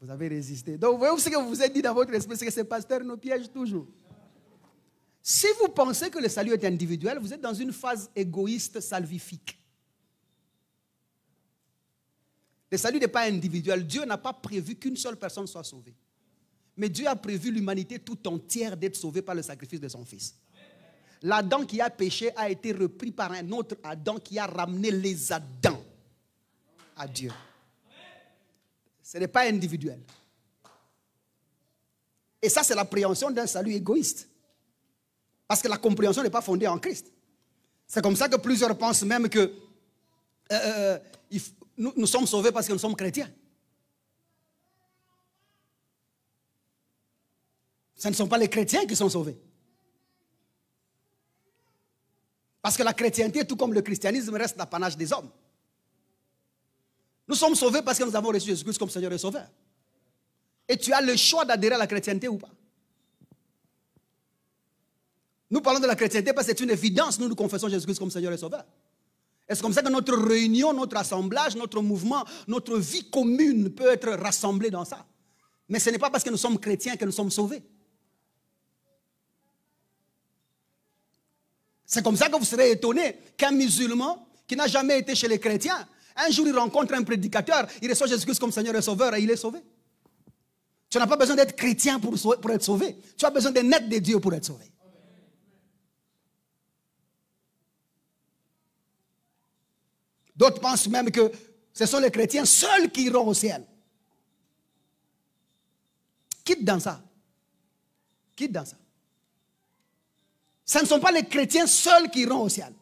Vous avez résisté. Donc, vous voyez ce que vous vous êtes dit dans votre esprit, c'est que ces pasteurs nous piègent toujours. Si vous pensez que le salut est individuel, vous êtes dans une phase égoïste salvifique. Le salut n'est pas individuel. Dieu n'a pas prévu qu'une seule personne soit sauvée. Mais Dieu a prévu l'humanité tout entière d'être sauvée par le sacrifice de son Fils. L'Adam qui a péché a été repris par un autre Adam qui a ramené les Adams à Dieu. Ce n'est pas individuel. Et ça, c'est l'appréhension d'un salut égoïste. Parce que la compréhension n'est pas fondée en Christ. C'est comme ça que plusieurs pensent même que nous sommes sauvés parce que nous sommes chrétiens. Ce ne sont pas les chrétiens qui sont sauvés. Parce que la chrétienté, tout comme le christianisme, reste l'apanage des hommes. Nous sommes sauvés parce que nous avons reçu Jésus-Christ comme Seigneur et Sauveur. Et tu as le choix d'adhérer à la chrétienté ou pas. Nous parlons de la chrétienté parce que c'est une évidence. Nous confessons Jésus-Christ comme Seigneur et Sauveur. Et c'est comme ça que notre réunion, notre assemblage, notre mouvement, notre vie commune peut être rassemblée dans ça. Mais ce n'est pas parce que nous sommes chrétiens que nous sommes sauvés. C'est comme ça que vous serez étonné qu'un musulman qui n'a jamais été chez les chrétiens, un jour il rencontre un prédicateur, il reçoit Jésus-Christ comme Seigneur et Sauveur et il est sauvé. Tu n'as pas besoin d'être chrétien pour être sauvé. Tu as besoin de naître de Dieu pour être sauvé. D'autres pensent même que ce sont les chrétiens seuls qui iront au ciel. Quitte dans ça. Quitte dans ça. Ce ne sont pas les chrétiens seuls qui iront au ciel.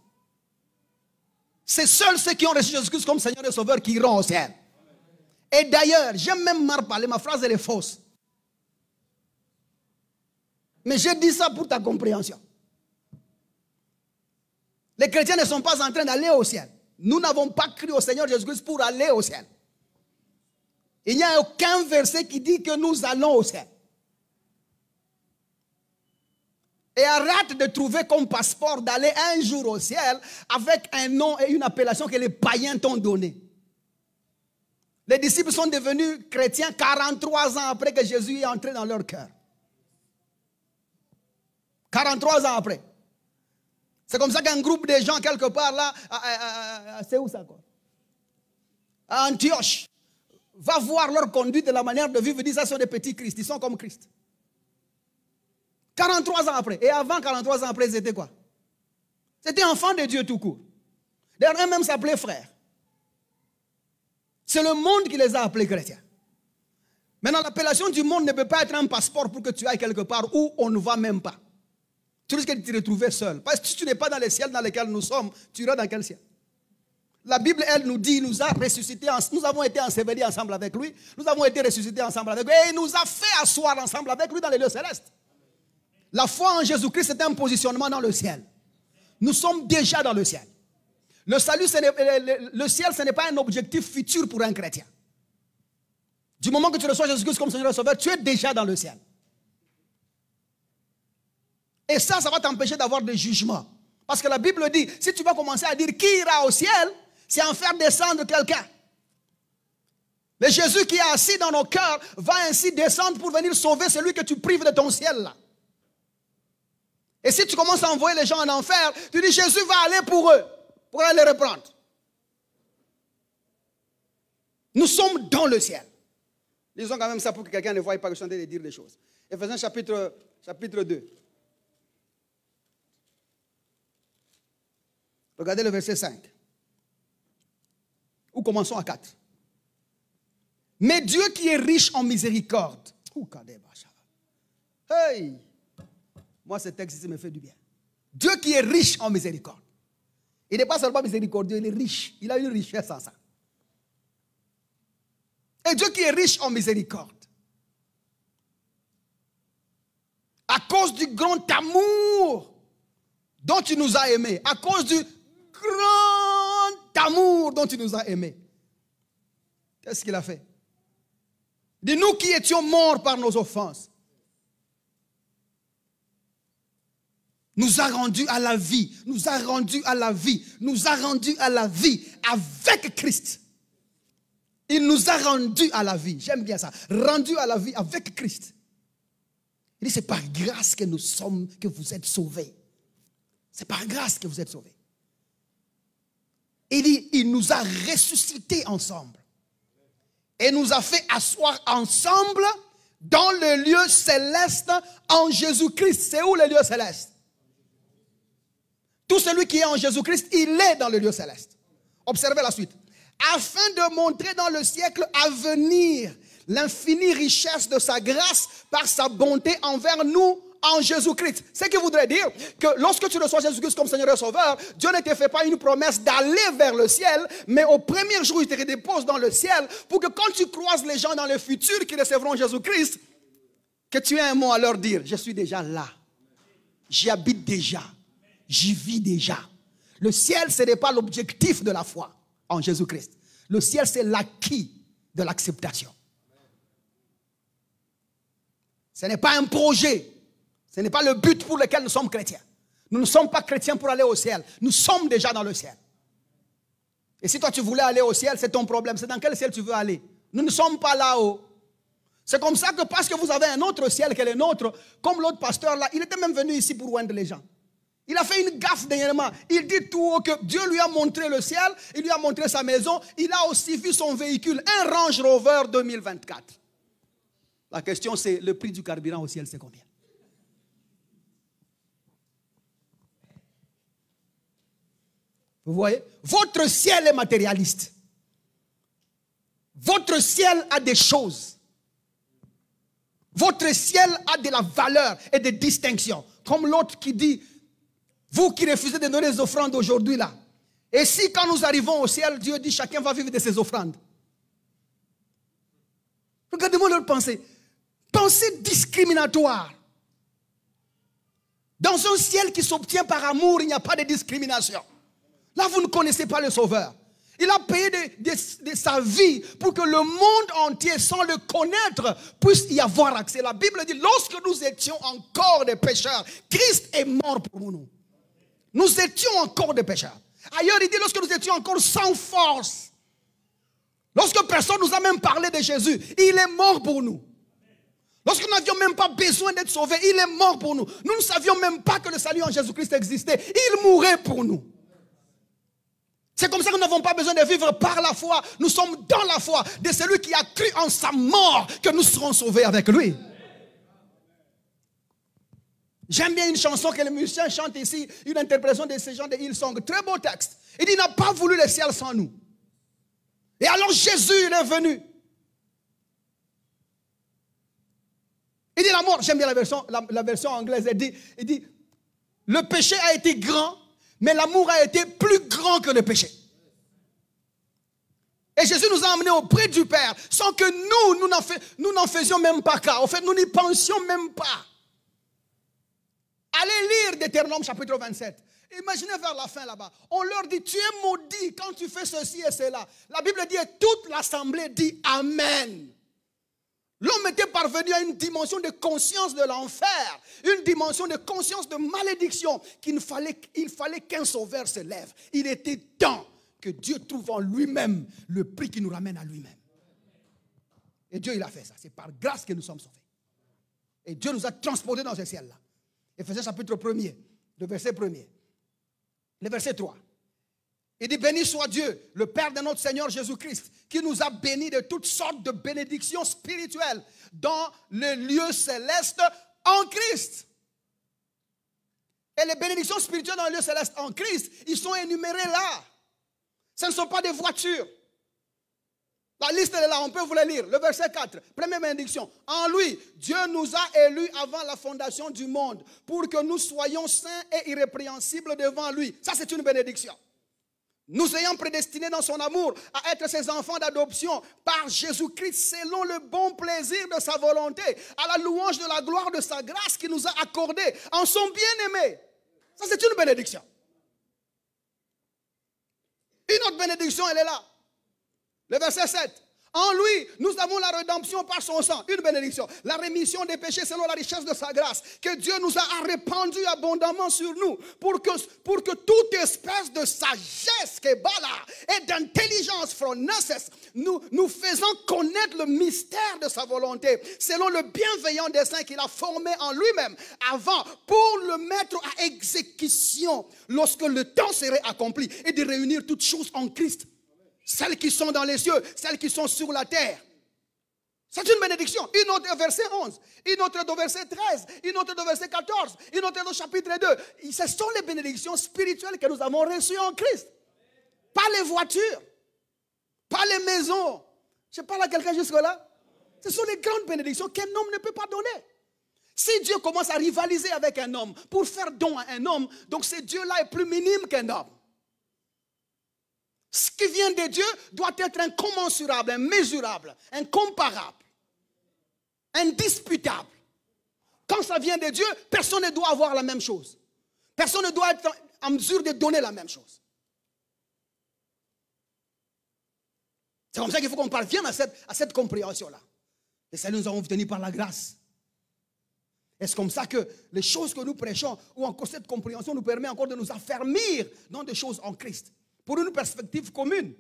C'est seuls ceux qui ont reçu Jésus-Christ comme Seigneur et Sauveur qui iront au ciel. Et d'ailleurs, j'aime même mal parler, ma phrase elle est fausse. Mais j'ai dit ça pour ta compréhension. Les chrétiens ne sont pas en train d'aller au ciel. Nous n'avons pas cru au Seigneur Jésus-Christ pour aller au ciel. Il n'y a aucun verset qui dit que nous allons au ciel. Et arrête de trouver comme passeport d'aller un jour au ciel avec un nom et une appellation que les païens t'ont donné. Les disciples sont devenus chrétiens 43 ans après que Jésus est entré dans leur cœur. 43 ans après. C'est comme ça qu'un groupe de gens quelque part là, c'est où ça quoi? À Antioche, va voir leur conduite et la manière de vivre, dit ça sont des petits Christ, ils sont comme Christ. 43 ans après. Et avant 43 ans après, c'était quoi? C'était enfant de Dieu tout court. D'ailleurs, eux même s'appelaient frères. C'est le monde qui les a appelés chrétiens. Maintenant, l'appellation du monde ne peut pas être un passeport pour que tu ailles quelque part où on ne va même pas. Tu risques de te retrouver seul. Parce que si tu n'es pas dans les ciels dans lesquels nous sommes, tu iras dans quel ciel? La Bible, elle nous dit, nous a ressuscités, nous avons été ensevelis ensemble avec lui, nous avons été ressuscités ensemble avec lui, et il nous a fait asseoir ensemble avec lui dans les lieux célestes. La foi en Jésus-Christ, c'est un positionnement dans le ciel. Nous sommes déjà dans le ciel. Le salut, le ciel, ce n'est pas un objectif futur pour un chrétien. Du moment que tu reçois Jésus-Christ comme Seigneur et Sauveur, tu es déjà dans le ciel. Et ça va t'empêcher d'avoir des jugements. Parce que la Bible dit, si tu vas commencer à dire qui ira au ciel, c'est en faire descendre quelqu'un. Mais Jésus qui est assis dans nos cœurs va ainsi descendre pour venir sauver celui que tu prives de ton ciel là. Et si tu commences à envoyer les gens en enfer, tu dis Jésus va aller pour eux, pour aller les reprendre. Nous sommes dans le ciel. Disons quand même ça pour que quelqu'un ne voie pas que je suis en train de dire des choses. Éphésiens chapitre 2. Regardez le verset 5. Ou commençons à 4. Mais Dieu qui est riche en miséricorde. Hey! Moi, ce texte ici me fait du bien. Dieu qui est riche en miséricorde. Il n'est pas seulement miséricordieux, il est riche. Il a une richesse en ça. Et Dieu qui est riche en miséricorde. À cause du grand amour dont tu nous as aimés. À cause du grand amour dont tu nous as aimés. Qu'est-ce qu'il a fait? De nous qui étions morts par nos offenses. Nous a rendus à la vie, nous a rendus à la vie, nous a rendus à la vie avec Christ. Il nous a rendus à la vie, j'aime bien ça, rendus à la vie avec Christ. Il dit c'est par grâce que nous sommes, que vous êtes sauvés. C'est par grâce que vous êtes sauvés. Il dit il nous a ressuscités ensemble et nous a fait asseoir ensemble dans le lieu céleste en Jésus-Christ. C'est où le lieu céleste? Tout celui qui est en Jésus-Christ, il est dans le lieu céleste. Observez la suite. Afin de montrer dans le siècle à venir l'infinie richesse de sa grâce par sa bonté envers nous en Jésus-Christ. Ce qui voudrait dire que lorsque tu reçois Jésus-Christ comme Seigneur et Sauveur, Dieu ne te fait pas une promesse d'aller vers le ciel, mais au premier jour, il te redépose dans le ciel pour que quand tu croises les gens dans le futur qui recevront Jésus-Christ, que tu aies un mot à leur dire. Je suis déjà là. J'y habite déjà. J'y vis déjà. Le ciel, ce n'est pas l'objectif de la foi en Jésus-Christ. Le ciel, c'est l'acquis de l'acceptation. Ce n'est pas un projet. Ce n'est pas le but pour lequel nous sommes chrétiens. Nous ne sommes pas chrétiens pour aller au ciel. Nous sommes déjà dans le ciel. Et si toi tu voulais aller au ciel, c'est ton problème. C'est dans quel ciel tu veux aller? Nous ne sommes pas là-haut. C'est comme ça que parce que vous avez un autre ciel que le nôtre, comme l'autre pasteur là, il était même venu ici pour oindre les gens. Il a fait une gaffe dernièrement. Il dit tout haut que Dieu lui a montré le ciel, il lui a montré sa maison, il a aussi vu son véhicule, un Range Rover 2024. La question c'est, le prix du carburant au ciel c'est combien? Vous voyez? Votre ciel est matérialiste. Votre ciel a des choses. Votre ciel a de la valeur et des distinctions. Comme l'autre qui dit, vous qui refusez de donner les offrandes aujourd'hui là. Et si quand nous arrivons au ciel, Dieu dit chacun va vivre de ses offrandes. Regardez-moi leur pensée. Pensée discriminatoire. Dans un ciel qui s'obtient par amour, il n'y a pas de discrimination. Là, vous ne connaissez pas le Sauveur. Il a payé de sa vie pour que le monde entier, sans le connaître, puisse y avoir accès. La Bible dit, lorsque nous étions encore des pécheurs, Christ est mort pour nous. Nous étions encore des pécheurs. Ailleurs, il dit, lorsque nous étions encore sans force, lorsque personne ne nous a même parlé de Jésus, il est mort pour nous. Lorsque nous n'avions même pas besoin d'être sauvés, il est mort pour nous. Nous ne savions même pas que le salut en Jésus-Christ existait. Il mourait pour nous. C'est comme ça que nous n'avons pas besoin de vivre par la foi. Nous sommes dans la foi de celui qui a cru en sa mort que nous serons sauvés avec lui. J'aime bien une chanson que les musiciens chantent ici, une interprétation de ces gens de Hillsong. Très beau texte. Il dit, il n'a pas voulu le ciel sans nous. Et alors Jésus, il est venu. Il dit la mort, j'aime bien la version anglaise, il dit, le péché a été grand, mais l'amour a été plus grand que le péché. Et Jésus nous a emmenés auprès du Père, sans que nous n'en faisions même pas cas. En fait, nous n'y pensions même pas. Allez lire Deutéronome chapitre 27. Imaginez vers la fin là-bas. On leur dit, tu es maudit quand tu fais ceci et cela. La Bible dit, et toute l'assemblée dit Amen. L'homme était parvenu à une dimension de conscience de l'enfer, une dimension de conscience de malédiction, il fallait qu'un sauveur se lève. Il était temps que Dieu trouve en lui-même le prix qui nous ramène à lui-même. Et Dieu, il a fait ça. C'est par grâce que nous sommes sauvés. Et Dieu nous a transportés dans ce ciel-là. Éphésiens chapitre 1er, le verset 1er. Le verset 3. Il dit, béni soit Dieu, le Père de notre Seigneur Jésus-Christ, qui nous a bénis de toutes sortes de bénédictions spirituelles dans les lieux célestes en Christ. Et les bénédictions spirituelles dans les lieux célestes en Christ, ils sont énumérés là. Ce ne sont pas des voitures. La liste est là, on peut vous la lire. Le verset 4, première bénédiction. En lui, Dieu nous a élus avant la fondation du monde pour que nous soyons saints et irrépréhensibles devant lui. Ça, c'est une bénédiction. Nous ayant prédestinés dans son amour à être ses enfants d'adoption par Jésus-Christ selon le bon plaisir de sa volonté, à la louange de la gloire de sa grâce qu'il nous a accordée en son bien-aimé. Ça, c'est une bénédiction. Une autre bénédiction, elle est là. Le verset 7. En lui, nous avons la rédemption par son sang, une bénédiction. La rémission des péchés selon la richesse de sa grâce, que Dieu nous a répandu abondamment sur nous, pour que toute espèce de sagesse et d'intelligence nous faisant connaître le mystère de sa volonté, selon le bienveillant dessein qu'il a formé en lui-même, avant, pour le mettre à exécution, lorsque le temps serait accompli, et de réunir toutes choses en Christ. Celles qui sont dans les cieux, celles qui sont sur la terre. C'est une bénédiction. Une autre au verset 11, une autre au verset 13, une autre au verset 14, une autre au chapitre 2. Ce sont les bénédictions spirituelles que nous avons reçues en Christ. Pas les voitures, pas les maisons. Je parle à quelqu'un jusque-là. Ce sont les grandes bénédictions qu'un homme ne peut pas donner. Si Dieu commence à rivaliser avec un homme pour faire don à un homme, donc ce Dieu-là est plus minime qu'un homme. Ce qui vient de Dieu doit être incommensurable, immesurable, incomparable, indisputable. Quand ça vient de Dieu, personne ne doit avoir la même chose. Personne ne doit être en mesure de donner la même chose. C'est comme ça qu'il faut qu'on parvienne à cette compréhension-là. Et ça, nous avons obtenu par la grâce. Et c'est comme ça que les choses que nous prêchons, ou encore cette compréhension nous permet encore de nous affermir dans des choses en Christ, pour une perspective commune.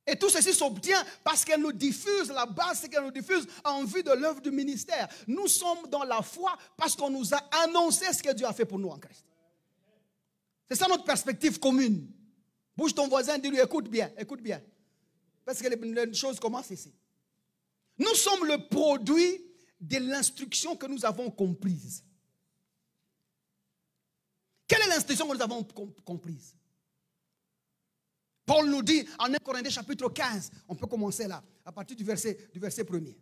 Et tout ceci s'obtient parce qu'elle nous diffuse la base, c'est qu'elle nous diffuse en vue de l'œuvre du ministère. Nous sommes dans la foi parce qu'on nous a annoncé ce que Dieu a fait pour nous en Christ. C'est ça notre perspective commune. Bouge ton voisin, dis-lui, écoute bien. Parce que les choses commencent ici. Nous sommes le produit de l'instruction que nous avons comprise. Quelle est l'instruction que nous avons comprise? Paul nous dit en 1 Corinthiens chapitre 15, on peut commencer là, à partir du verset 1er.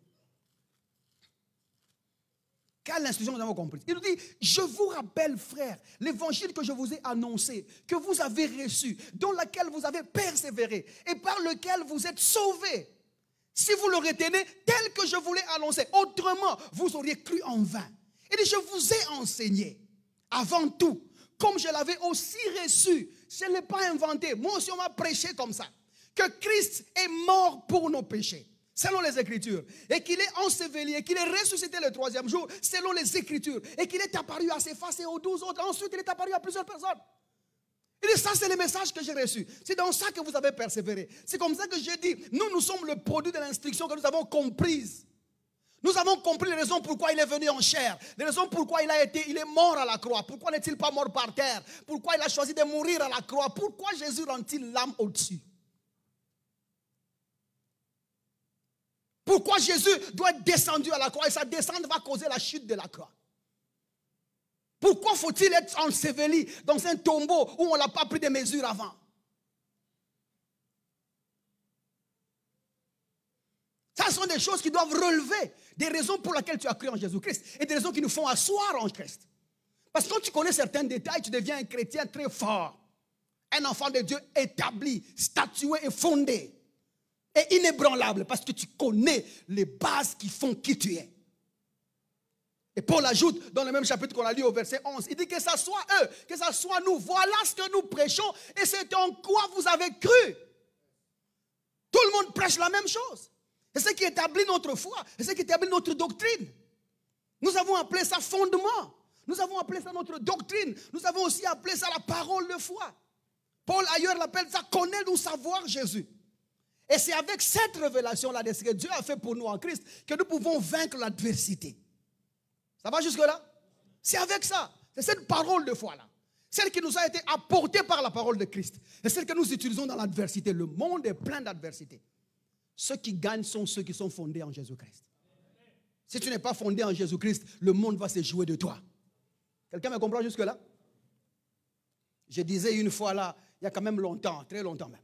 Quelle est l'instruction que nous avons comprise? Il nous dit, je vous rappelle, frères, l'évangile que je vous ai annoncé, que vous avez reçu, dans lequel vous avez persévéré, et par lequel vous êtes sauvés. Si vous le retenez tel que je vous l'ai annoncé, autrement, vous auriez cru en vain. Il dit, je vous ai enseigné, avant tout, comme je l'avais aussi reçu, je ne l'ai pas inventé. Moi aussi, on m'a prêché comme ça. Que Christ est mort pour nos péchés, selon les Écritures. Et qu'il est enseveli, et qu'il est ressuscité le 3e jour, selon les Écritures. Et qu'il est apparu à ses faces et aux 12 autres. Ensuite, il est apparu à plusieurs personnes. Il dit, ça, c'est le message que j'ai reçu. C'est dans ça que vous avez persévéré. C'est comme ça que j'ai dit, nous sommes le produit de l'instruction que nous avons comprise. Nous avons compris les raisons pourquoi il est venu en chair, les raisons pourquoi il est mort à la croix. Pourquoi n'est-il pas mort par terre? Pourquoi il a choisi de mourir à la croix? Pourquoi Jésus rend-il l'âme au-dessus? Pourquoi Jésus doit être descendu à la croix et sa descente va causer la chute de la croix? Pourquoi faut-il être enseveli dans un tombeau où on n'a pas pris de mesures avant? Ça sont des choses qui doivent relever des raisons pour lesquelles tu as cru en Jésus-Christ et des raisons qui nous font asseoir en Christ. Parce que quand tu connais certains détails, tu deviens un chrétien très fort. Un enfant de Dieu établi, statué et fondé. Et inébranlable parce que tu connais les bases qui font qui tu es. Et Paul ajoute dans le même chapitre qu'on a lu au verset 11, il dit que ça soit eux, que ça soit nous, voilà ce que nous prêchons et c'est en quoi vous avez cru. Tout le monde prêche la même chose. C'est ce qui établit notre foi, c'est ce qui établit notre doctrine. Nous avons appelé ça fondement, nous avons appelé ça notre doctrine, nous avons aussi appelé ça la parole de foi. Paul ailleurs l'appelle ça connaître ou savoir Jésus. Et c'est avec cette révélation-là de ce que Dieu a fait pour nous en Christ que nous pouvons vaincre l'adversité. Ça va jusque-là? C'est avec ça. C'est cette parole de foi-là. Celle qui nous a été apportée par la parole de Christ. Et celle que nous utilisons dans l'adversité. Le monde est plein d'adversité. Ceux qui gagnent sont ceux qui sont fondés en Jésus-Christ. Si tu n'es pas fondé en Jésus-Christ, le monde va se jouer de toi. Quelqu'un me comprend jusque-là? Je disais une fois là, il y a quand même longtemps, très longtemps même.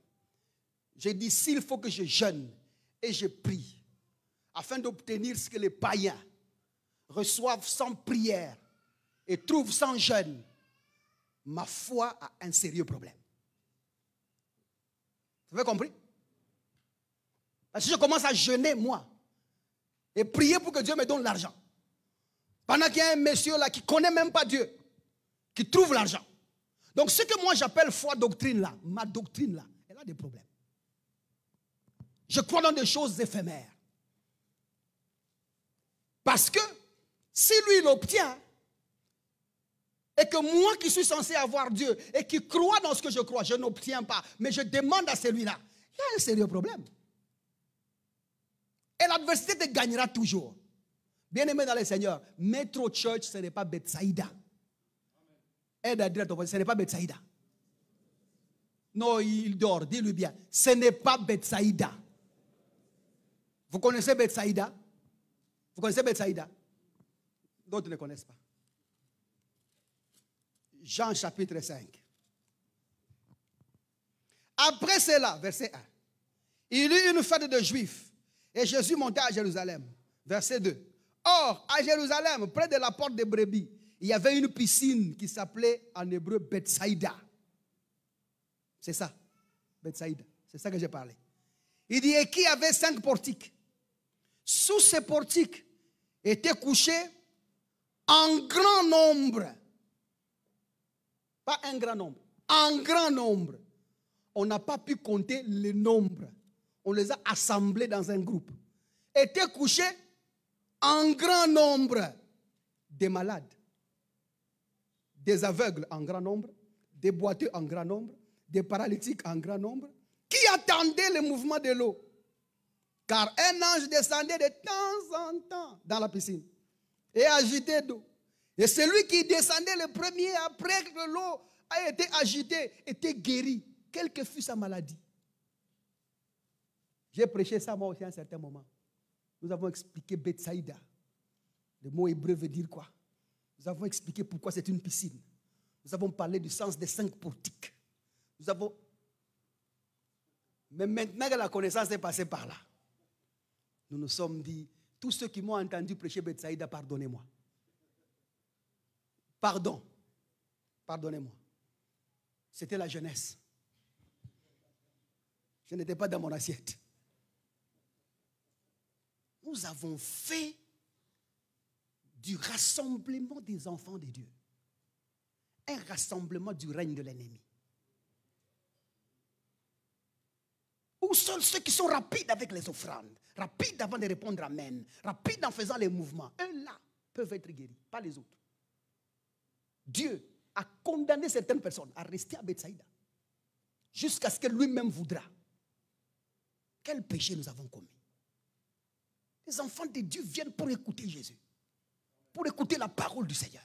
J'ai dit, s'il faut que je jeûne et je prie, afin d'obtenir ce que les païens reçoivent sans prière et trouvent sans jeûne, ma foi a un sérieux problème. Vous avez compris? Parce que je commence à jeûner, moi, et prier pour que Dieu me donne l'argent. Pendant qu'il y a un monsieur là qui ne connaît même pas Dieu, qui trouve l'argent. Donc ce que moi j'appelle foi doctrine là, ma doctrine là, elle a des problèmes. Je crois dans des choses éphémères. Parce que si lui l'obtient, et que moi qui suis censé avoir Dieu, et qui crois dans ce que je crois, je n'obtiens pas, mais je demande à celui-là, il y a un sérieux problème. Et l'adversité te gagnera toujours. Bien-aimé dans le Seigneur, Metro Church, ce n'est pas Bethsaïda. Aide à dire à ton voisin, ce n'est pas Bethsaïda. Non, il dort, dis-lui bien. Ce n'est pas Bethsaïda. Vous connaissez Bethsaïda? Vous connaissez Bethsaïda? D'autres ne connaissent pas. Jean chapitre 5. Après cela, verset 1. Il y eut une fête de Juifs et Jésus monta à Jérusalem. Verset 2. Or, à Jérusalem, près de la porte des brebis, il y avait une piscine qui s'appelait en hébreu Bethsaïda. C'est ça, Bethsaïda. C'est ça que j'ai parlé. Il dit, et qui avait 5 portiques. Sous ces portiques étaient couchés en grand nombre. Pas un grand nombre, en grand nombre. On n'a pas pu compter le nombre. On les a assemblés dans un groupe. Étaient couchés en grand nombre des malades, des aveugles en grand nombre, des boiteux en grand nombre, des paralytiques en grand nombre, qui attendaient le mouvement de l'eau. Car un ange descendait de temps en temps dans la piscine et agitait d'eau. Et celui qui descendait le premier après que l'eau a été agitée était guéri, quelle que fût sa maladie. J'ai prêché ça moi aussi à un certain moment. Nous avons expliqué Bethsaïda. Le mot hébreu veut dire quoi? Nous avons expliqué pourquoi c'est une piscine. Nous avons parlé du sens des 5 portiques. Nous avons... Mais maintenant que la connaissance est passée par là, nous nous sommes dit, tous ceux qui m'ont entendu prêcher Bethsaïda, pardonnez-moi. Pardon. Pardonnez-moi. C'était la jeunesse. Je n'étais pas dans mon assiette. Nous avons fait du rassemblement des enfants de Dieu un rassemblement du règne de l'ennemi. Où seuls ceux qui sont rapides avec les offrandes, rapides avant de répondre amen, rapides en faisant les mouvements, eux-là peuvent être guéris, pas les autres. Dieu a condamné certaines personnes à rester à Bethsaïda jusqu'à ce que lui-même voudra. Quel péché nous avons commis? Les enfants de Dieu viennent pour écouter Jésus, pour écouter la parole du Seigneur.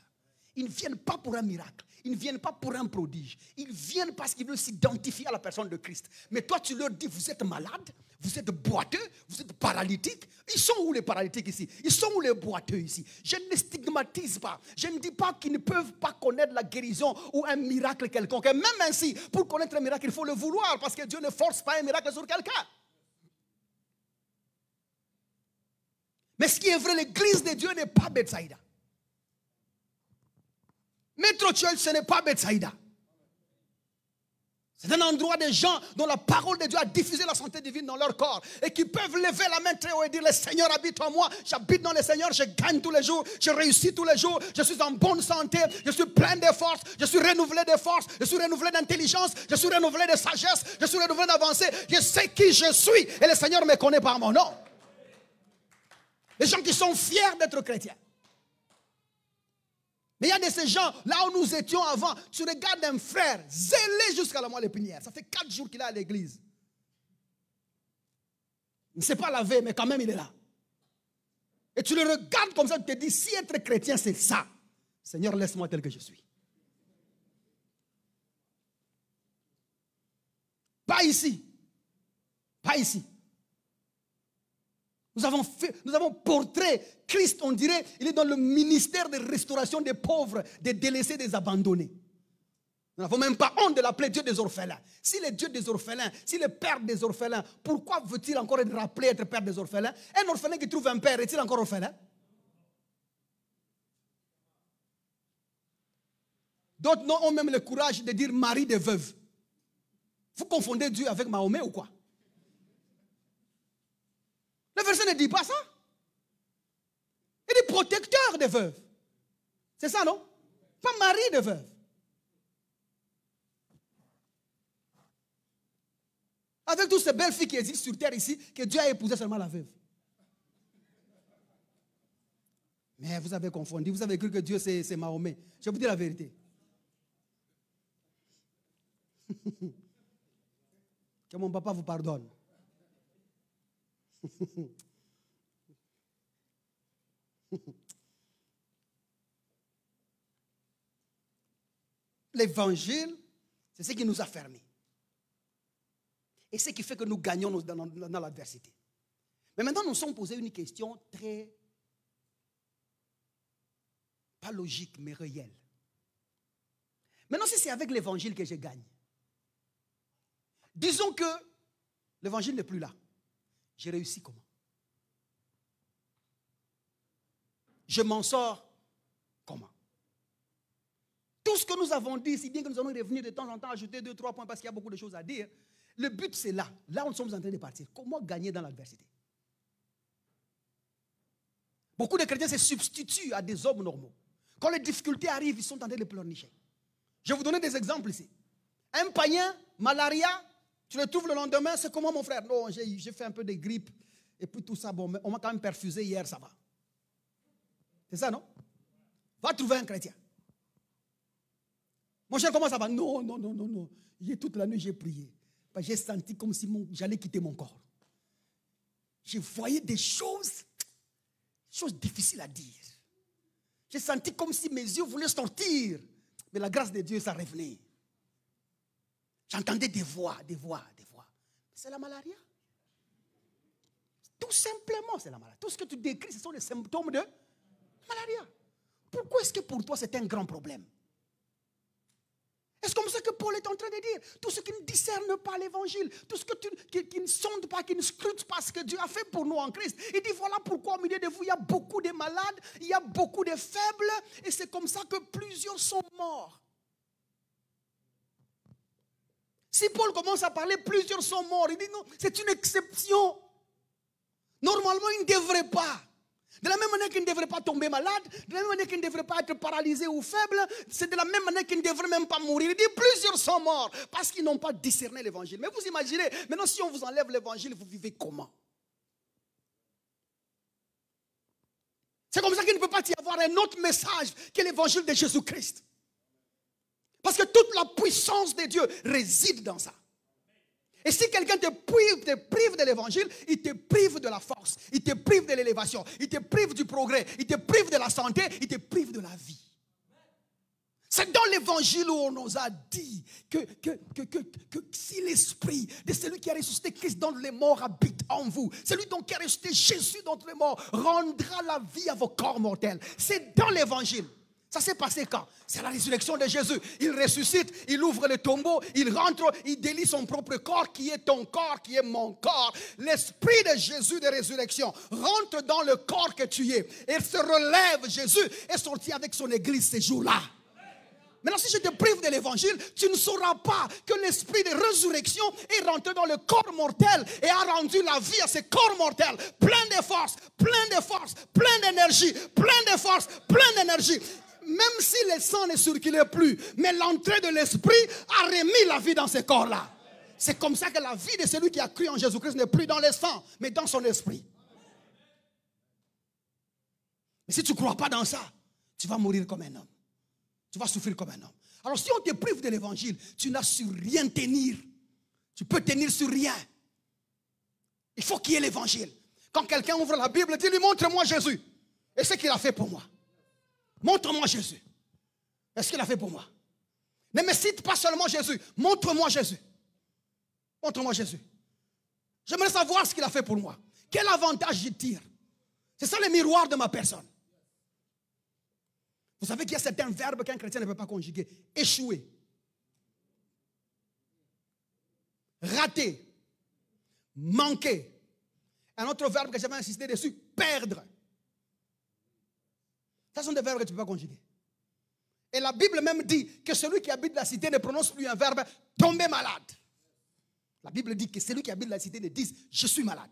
Ils ne viennent pas pour un miracle, ils ne viennent pas pour un prodige. Ils viennent parce qu'ils veulent s'identifier à la personne de Christ. Mais toi, tu leur dis, vous êtes malade, vous êtes boiteux, vous êtes paralytique. Ils sont où les paralytiques ici? Ils sont où les boiteux ici? Je ne les stigmatise pas. Je ne dis pas qu'ils ne peuvent pas connaître la guérison ou un miracle quelconque. Et même ainsi, pour connaître un miracle, il faut le vouloir parce que Dieu ne force pas un miracle sur quelqu'un. Mais ce qui est vrai, l'église de Dieu n'est pas Bethsaïda. Metro Church, ce n'est pas Bethsaïda. C'est un endroit des gens dont la parole de Dieu a diffusé la santé divine dans leur corps et qui peuvent lever la main très haut et dire, le Seigneur habite en moi, j'habite dans le Seigneur, je gagne tous les jours, je réussis tous les jours, je suis en bonne santé, je suis plein de forces, je suis renouvelé de force, je suis renouvelé d'intelligence, je suis renouvelé de sagesse, je suis renouvelé d'avancée, je sais qui je suis et le Seigneur me connaît par mon nom. Les gens qui sont fiers d'être chrétiens. Mais il y a de ces gens, là où nous étions avant, tu regardes un frère zélé jusqu'à la moelle épinière. Ça fait 4 jours qu'il est à l'église. Il ne s'est pas lavé, mais quand même il est là. Et tu le regardes comme ça, tu te dis, si être chrétien c'est ça, Seigneur, laisse-moi tel que je suis. Pas ici. Pas ici. Nous avons portrait Christ, on dirait, il est dans le ministère de restauration des pauvres, des délaissés, des abandonnés. Nous n'avons même pas honte de l'appeler Dieu des orphelins. S'il est Dieu des orphelins, s'il est Père des orphelins, pourquoi veut-il encore être rappelé être Père des orphelins? Un orphelin qui trouve un père, est-il encore orphelin? D'autres ont même le courage de dire mari des veuves. Vous confondez Dieu avec Mahomet ou quoi? Le verset ne dit pas ça. Il dit protecteur des veuves. C'est ça, non? Pas mari de veuve. Avec toutes ces belles filles qui existent sur terre ici, que Dieu a épousé seulement la veuve. Mais vous avez confondu, vous avez cru que Dieu c'est Mahomet. Je vais vous dire la vérité. Que mon papa vous pardonne. L'évangile, c'est ce qui nous a fermés. Et ce qui fait que nous gagnons dans l'adversité. Mais maintenant, nous nous sommes posés une question très, pas logique, mais réelle. Maintenant, si c'est avec l'évangile que je gagne, disons que l'évangile n'est plus là. J'ai réussi comment? Je m'en sors comment? Tout ce que nous avons dit, si bien que nous allons revenir de temps en temps, ajouter 2-3 points parce qu'il y a beaucoup de choses à dire. Le but c'est là. Là, nous sommes en train de partir. Comment gagner dans l'adversité? Beaucoup de chrétiens se substituent à des hommes normaux. Quand les difficultés arrivent, ils sont en train de pleurnicher. Je vais vous donner des exemples ici. Un païen, malaria, tu le trouves le lendemain, c'est comment mon frère? Non, j'ai fait un peu de grippe. Et puis tout ça, bon, on m'a quand même perfusé hier, ça va. C'est ça, non? Va trouver un chrétien. Mon cher, comment ça va? Non. Toute la nuit, j'ai prié. J'ai senti comme si j'allais quitter mon corps. Je voyais des choses difficiles à dire. J'ai senti comme si mes yeux voulaient sortir. Mais la grâce de Dieu, ça revenait. J'entendais des voix. C'est la malaria. Tout simplement, c'est la malaria. Tout ce que tu décris, ce sont les symptômes de malaria. Pourquoi est-ce que pour toi, c'est un grand problème? Est-ce comme ça que Paul est en train de dire? Tous ceux qui ne discernent pas l'évangile, tous ceux qui ne sondent pas, qui ne scrutent pas ce que Dieu a fait pour nous en Christ. Il dit voilà pourquoi au milieu de vous, il y a beaucoup de malades, il y a beaucoup de faibles, et c'est comme ça que plusieurs sont morts. Si Paul commence à parler, plusieurs sont morts. Il dit non, c'est une exception. Normalement, il ne devrait pas. De la même manière qu'il ne devrait pas tomber malade, de la même manière qu'il ne devrait pas être paralysé ou faible, c'est de la même manière qu'il ne devrait même pas mourir. Il dit plusieurs sont morts parce qu'ils n'ont pas discerné l'évangile. Mais vous imaginez, maintenant si on vous enlève l'évangile, vous vivez comment? C'est comme ça qu'il ne peut pas y avoir un autre message que l'évangile de Jésus-Christ. Parce que toute la puissance de Dieu réside dans ça. Et si quelqu'un te prive de l'évangile, il te prive de la force, il te prive de l'élévation, il te prive du progrès, il te prive de la santé, il te prive de la vie. C'est dans l'évangile où on nous a dit que si l'esprit de celui qui a ressuscité Christ dans les morts habite en vous, celui donc qui a ressuscité Jésus dans les morts rendra la vie à vos corps mortels. C'est dans l'évangile. Ça s'est passé quand? C'est la résurrection de Jésus. Il ressuscite, il ouvre le tombeau, il rentre, il délie son propre corps qui est ton corps, qui est mon corps. L'esprit de Jésus de résurrection rentre dans le corps que tu es. Et se relève. Jésus est sorti avec son église ces jours-là. Maintenant, si je te prive de l'évangile, tu ne sauras pas que l'esprit de résurrection est rentré dans le corps mortel et a rendu la vie à ce corps mortel. Plein de force, plein d'énergie, plein de force, plein d'énergie. Même si le sang ne circulait plus, mais l'entrée de l'esprit a remis la vie dans ce corps-là. C'est comme ça que la vie de celui qui a cru en Jésus-Christ n'est plus dans le sang, mais dans son esprit. Mais si tu ne crois pas dans ça, tu vas mourir comme un homme. Tu vas souffrir comme un homme. Alors si on te prive de l'évangile, tu n'as sur rien tenir. Tu peux tenir sur rien. Il faut qu'il y ait l'évangile. Quand quelqu'un ouvre la Bible, dis-lui, montre-moi Jésus. Et ce qu'il a fait pour moi. Montre-moi Jésus. Et ce qu'il a fait pour moi. Ne me cite pas seulement Jésus. Montre-moi Jésus. Montre-moi Jésus. J'aimerais savoir ce qu'il a fait pour moi. Quel avantage j'y tire. C'est ça le miroir de ma personne. Vous savez qu'il y a certains verbes qu'un chrétien ne peut pas conjuguer. Échouer. Rater. Manquer. Un autre verbe que j'avais insisté dessus, perdre. Ce sont des verbes que tu ne peux pas conjuguer. Et la Bible même dit que celui qui habite la cité ne prononce plus un verbe tomber malade. La Bible dit que celui qui habite la cité ne dise je suis malade.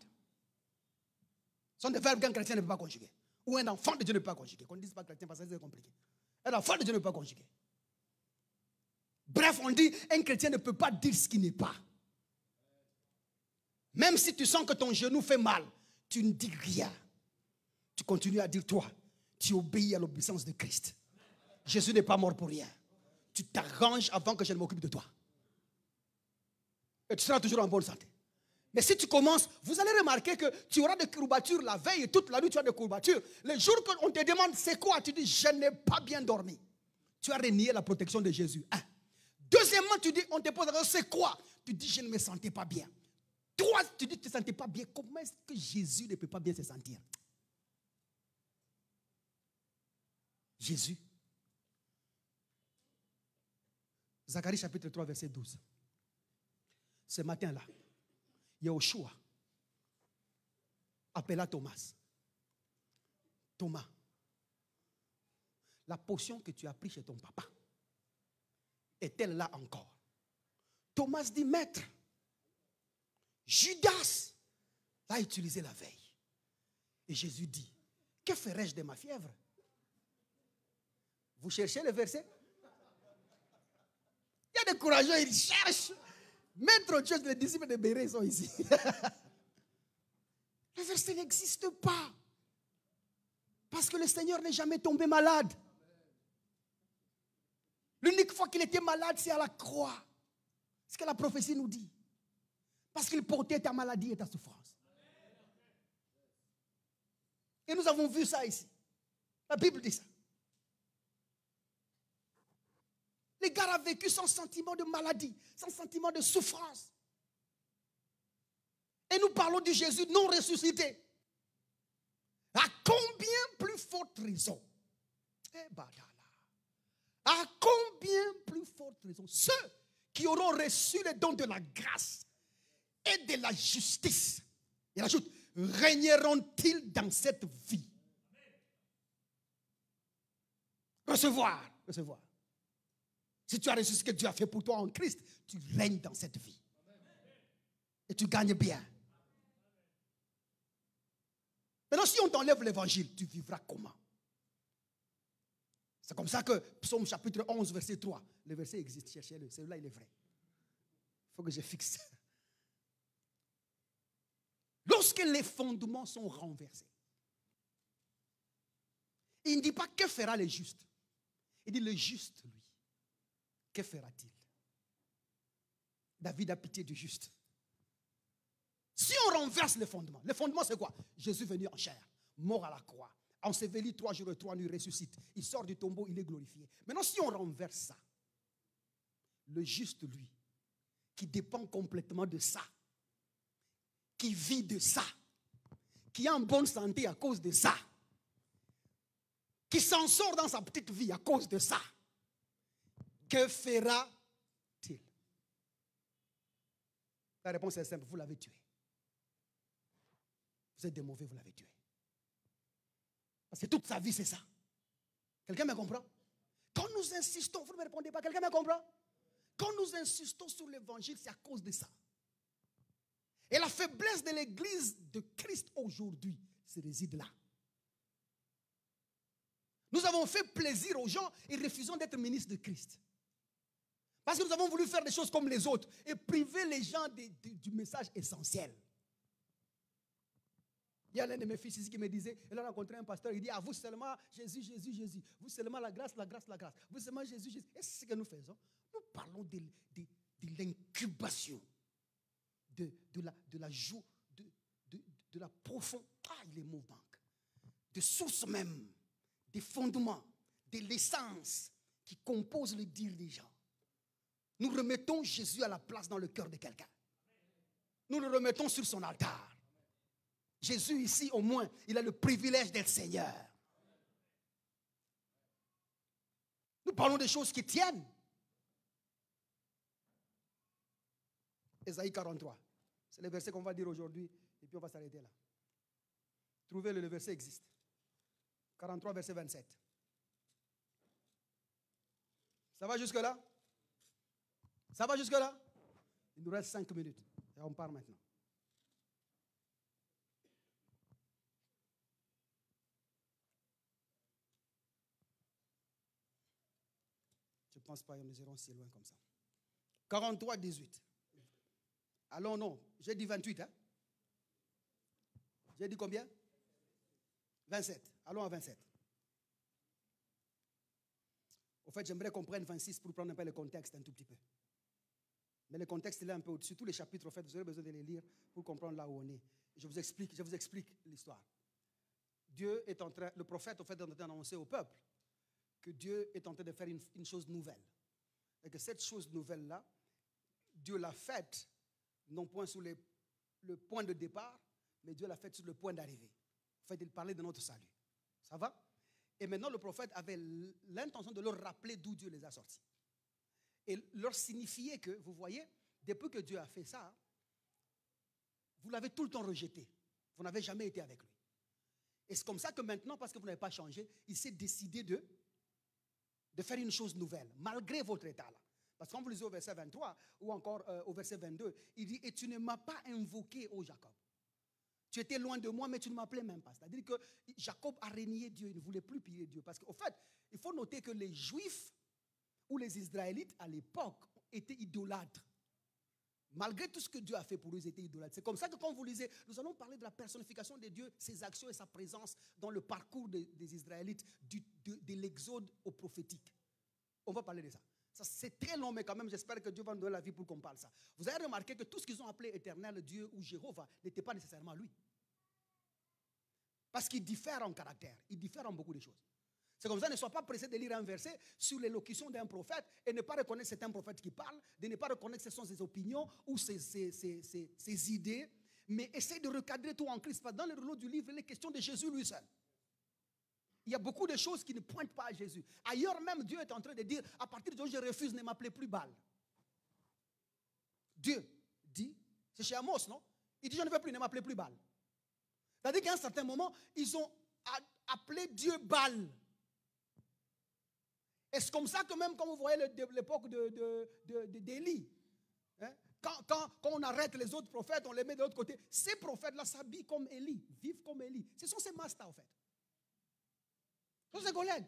Ce sont des verbes qu'un chrétien ne peut pas conjuguer. Ou un enfant de Dieu ne peut pas conjuguer. Qu'on ne dise pas chrétien parce que c'est compliqué. Un enfant de Dieu ne peut pas conjuguer. Bref, on dit un chrétien ne peut pas dire ce qui n'est pas. Même si tu sens que ton genou fait mal, tu ne dis rien. Tu continues à dire toi, tu obéis à l'obéissance de Christ. Jésus n'est pas mort pour rien. Tu t'arranges avant que je ne m'occupe de toi. Et tu seras toujours en bonne santé. Mais si tu commences, vous allez remarquer que tu auras des courbatures la veille et toute la nuit tu as des courbatures. Le jour qu'on te demande c'est quoi, tu dis je n'ai pas bien dormi. Tu as renié la protection de Jésus. Un. Deuxièmement, tu dis, on te pose la question c'est quoi? Tu dis je ne me sentais pas bien. Toi, tu dis tu ne te sentais pas bien. Comment est-ce que Jésus ne peut pas bien se sentir? Jésus. Zacharie chapitre 3 verset 12. Ce matin-là, Yahushua appela Thomas. Thomas, la potion que tu as prise chez ton papa, est-elle là encore? Thomas dit, maître, Judas l'a utilisé la veille. Et Jésus dit, que ferai-je de ma fièvre? Vous cherchez le verset? Il y a des courageux, ils cherchent. Maître Dieu, les disciples de Béré sont ici. Le verset n'existe pas. Parce que le Seigneur n'est jamais tombé malade. L'unique fois qu'il était malade, c'est à la croix. C'est ce que la prophétie nous dit. Parce qu'il portait ta maladie et ta souffrance. Et nous avons vu ça ici. La Bible dit ça. Le gars a vécu sans sentiment de maladie, sans sentiment de souffrance. Et nous parlons du Jésus non ressuscité. À combien plus forte raison? À combien plus forte raison? Ceux qui auront reçu le don de la grâce et de la justice, il ajoute, régneront-ils dans cette vie? Recevoir. Si tu as reçu ce que Dieu a fait pour toi en Christ, tu règnes dans cette vie. Et tu gagnes bien. Maintenant, si on t'enlève l'évangile, tu vivras comment? C'est comme ça que Psaume chapitre 11, verset 3. Le verset existe, cherchez-le. Celui-là, il est vrai. Il faut que je fixe. Lorsque les fondements sont renversés, il ne dit pas que fera le juste. Il dit le juste, lui. Que fera-t-il? David a pitié du juste. Si on renverse le fondement c'est quoi? Jésus venu en chair, mort à la croix, enseveli 3 jours et 3 nuits, ressuscite. Il sort du tombeau, il est glorifié. Maintenant, si on renverse ça, le juste, lui, qui dépend complètement de ça, qui vit de ça, qui est en bonne santé à cause de ça, qui s'en sort dans sa petite vie à cause de ça, que fera-t-il? La réponse est simple, vous l'avez tué. Vous êtes des mauvais, vous l'avez tué. Parce que toute sa vie, c'est ça. Quelqu'un me comprend? Quand nous insistons, vous ne me répondez pas, quelqu'un me comprend? Quand nous insistons sur l'évangile, c'est à cause de ça. Et la faiblesse de l'église de Christ aujourd'hui se réside là. Nous avons fait plaisir aux gens et refusons d'être ministres de Christ. Parce que nous avons voulu faire des choses comme les autres et priver les gens du message essentiel. Il y a l'un de mes fils ici qui me disait, il a rencontré un pasteur, il dit, vous seulement Jésus, Jésus, Jésus. Vous seulement la grâce, la grâce, la grâce. Vous seulement Jésus, Jésus. Et c'est ce que nous faisons. Nous parlons de l'incubation, de la joie, de la profonde, les mots manquent, de source même, des fondements, de l'essence qui compose le dire des gens. Nous remettons Jésus à la place dans le cœur de quelqu'un. Nous le remettons sur son altar. Jésus ici, au moins, il a le privilège d'être Seigneur. Nous parlons des choses qui tiennent. Ésaïe 43. C'est le verset qu'on va dire aujourd'hui et puis on va s'arrêter là. Trouvez-le, le verset existe. 43, verset 27. Ça va jusque-là? Ça va jusque-là? Il nous reste 5 minutes. Et on part maintenant. Je ne pense pas que nous irons si loin comme ça. 43, 18. Allons, non. J'ai dit 28, hein? J'ai dit combien? 27. Allons à 27. Au fait, j'aimerais qu'on prenne 26 pour prendre un peu le contexte un tout petit peu. Mais le contexte, il est un peu au-dessus. Tous les chapitres, au fait, vous aurez besoin de les lire pour comprendre là où on est. Je vous explique l'histoire. Dieu est en train, le prophète, au fait, est en train d'annoncer au peuple que Dieu est en train de faire une chose nouvelle. Et que cette chose nouvelle-là, Dieu l'a faite, non point sur le point de départ, mais Dieu l'a faite sur le point d'arrivée. En fait, il parlait de notre salut. Ça va? Et maintenant, le prophète avait l'intention de leur rappeler d'où Dieu les a sortis. Et leur signifier que, vous voyez, depuis que Dieu a fait ça, vous l'avez tout le temps rejeté. Vous n'avez jamais été avec lui. Et c'est comme ça que maintenant, parce que vous n'avez pas changé, il s'est décidé de faire une chose nouvelle, malgré votre état là. Parce que quand vous lisez au verset 23 ou encore au verset 22, il dit, et tu ne m'as pas invoqué, ô Jacob. Tu étais loin de moi, mais tu ne m'appelais même pas. C'est-à-dire que Jacob a renié Dieu, il ne voulait plus prier Dieu. Parce qu'au fait, il faut noter que les Juifs ou les Israélites à l'époque étaient idolâtres. Malgré tout ce que Dieu a fait pour eux, ils étaient idolâtres. C'est comme ça que quand vous lisez, nous allons parler de la personnification de Dieu, ses actions et sa présence dans le parcours des Israélites, de l'exode au prophétique. On va parler de ça. Ça c'est très long, mais quand même, j'espère que Dieu va nous donner la vie pour qu'on parle de ça. Vous avez remarqué que tout ce qu'ils ont appelé éternel, Dieu ou Jéhovah, n'était pas nécessairement lui. Parce qu'il diffère en caractère, il diffère en beaucoup de choses. C'est comme ça, ne sois pas pressé de lire un verset sur l'élocution d'un prophète et ne pas reconnaître que c'est un prophète qui parle, de ne pas reconnaître que ce sont ses opinions ou ses idées, mais essaye de recadrer tout en Christ. Parce que dans le rouleau du livre, il est question de Jésus lui seul. Il y a beaucoup de choses qui ne pointent pas à Jésus. Ailleurs même, Dieu est en train de dire, à partir de aujourd'hui, je refuse, ne m'appelez plus Baal. Dieu dit, c'est chez Amos, non? Il dit, je ne veux plus, ne m'appelez plus Baal. C'est-à-dire qu'à un certain moment, ils ont appelé Dieu Baal. Et c'est comme ça que même quand vous voyez l'époque d'Élie, hein, quand on arrête les autres prophètes, on les met de l'autre côté, ces prophètes-là s'habillent comme Élie, vivent comme Élie. Ce sont ses masters, en fait. Ce sont ses collègues.